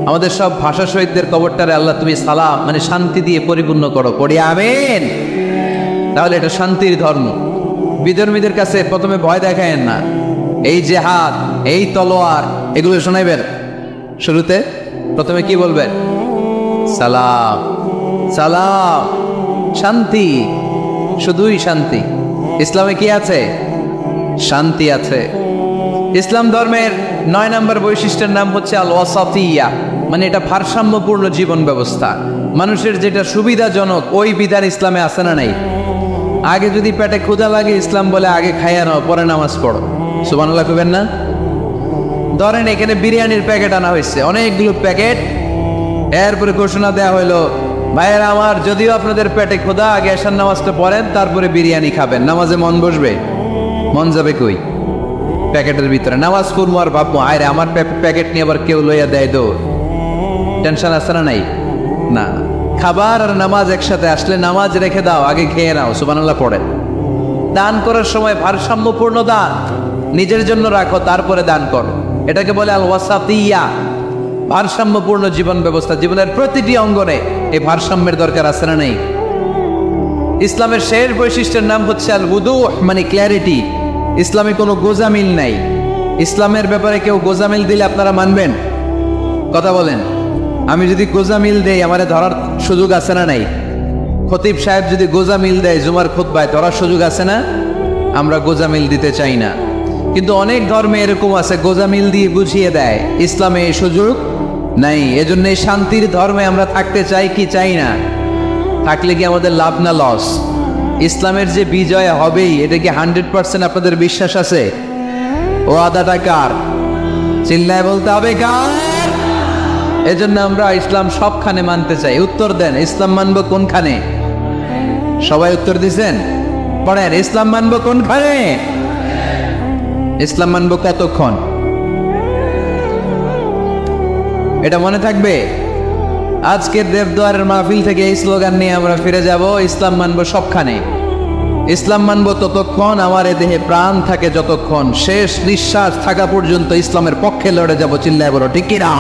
আমাদের সব ভাষা শহীদদের কবরটারে আল্লাহ তুমি সালাম মানে শান্তি দিয়ে পরিপূর্ণ করো, পড়ি আমিন। তাহলে এটা শান্তির ধর্ম। বিধর্মীদের কাছে প্রথমে ভয় দেখায়েন না। এই জেহাদ, এই তলোয়ার, এগুলো শোনাইবেন। শুরুতে প্রথমে কি বলবেন? সালাম সালাম, শান্তি, শুধুই শান্তি। ইসলামে কি আছে? শান্তি আছে। ইসলাম ধর্মের 9 নম্বর বৈশিষ্ট্যের নাম হচ্ছে আল ওয়াসাতিয়া, মানে এটা ভারসাম্যপূর্ণ জীবন ব্যবস্থা। মানুষের যেটা সুবিধাজনক ওই বিধান ইসলামে আছে না নাই? আগে যদি পেটে ক্ষুধা লাগে ইসলাম বলে আগে খাইয়া নাও, পরে নামাজ পড়ো। সুবহানাল্লাহ কইবেন না? ধরেন এখানে বিরিয়ানির প্যাকেট আনা হয়েছে, অনেকগুলো প্যাকেট। এরপরে ঘোষণা দেওয়া হইলো, ভাইয়েরা আমার, যদিও আপনাদের পেটে ক্ষুধা, আগে এশার নামাজটা পড়েন, তারপরে বিরিয়ানি খাবেন। নামাজে মন বসবে? মন যাবে কই? প্যাকেটের ভিতরে নামাজ পড়বো আর ভাববো আয় রে আমার প্যাকেট নিয়ে আবার কেউ লইয়া দেয় দৌড়। টেনশন আছে না নাই? না। খাবার আর নামাজ একসাথে আসলে নামাজ রেখে দাও, আগে খেয়ে নাও, সুবহানাল্লাহ পড়ে। দান করার সময় ভারসাম্যপূর্ণ দান, নিজের জন্য রাখো তারপরে দান করো। এটাকে বলে আল ওয়াসাতিয়া, ভারসাম্যপূর্ণ জীবন ব্যবস্থা। জীবনের প্রতিটি অঙ্গনে এই ভারসাম্যের দরকার আছে না নেই? ইসলামের শেষ বৈশিষ্ট্যের নাম হচ্ছে আল উদুহ, মানে ক্ল্যারিটি। ইসলামে কোনো গোজামিল নাই। ইসলামের ব্যাপারে কেউ গোজামিল দিলে আপনারা মানবেন? কথা বলেন। আমি যদি গোজামিল দেই আমারে ধরার সুযোগ আছে না নাই? খতিব সাহেব যদি গোজামিল দেয় জুমার খুতবায়, ধরার সুযোগ আছে না? আমরা গোজামিল দিতে চাই না। কিন্তু অনেক ধর্মে এরকম আছে গোজামিল দিয়ে বুঝিয়ে দেয়। ইসলামে এই সুযোগ নাই। এজন্য এই শান্তির ধর্মে আমরা থাকতে চাই কি চাই না? থাকলে কি আমাদের লাভ না লস? ইসলামের যে বিজয় হবেই, এটা কি 100% আপনাদের বিশ্বাস আছে? ও আদাটা কার? চিল্লায় বলতে হবে কার? এজন্য আমরা ইসলাম সবখানে মানতে চাই। উত্তর দেন, ইসলাম মানবো কোনখানে? সবাই উত্তর দিছেন? পড়েন, ইসলাম মানবো কোনখানে? ইসলাম মানবো কতক্ষণ? এটা মনে থাকবে। আজকের দেবদুয়ারের মাহফিল থেকে এই স্লোগান নিয়ে আমরা ফিরে যাব, ইসলাম মানবো সবখানে। ইসলাম মানবো ততক্ষণ আমার এ দেহে প্রাণ থাকে, যতক্ষণ শেষ নিঃশ্বাস থাকা পর্যন্ত ইসলামের পক্ষে লড়ে যাব। চিল্লায় বলো ঠিক কিনা?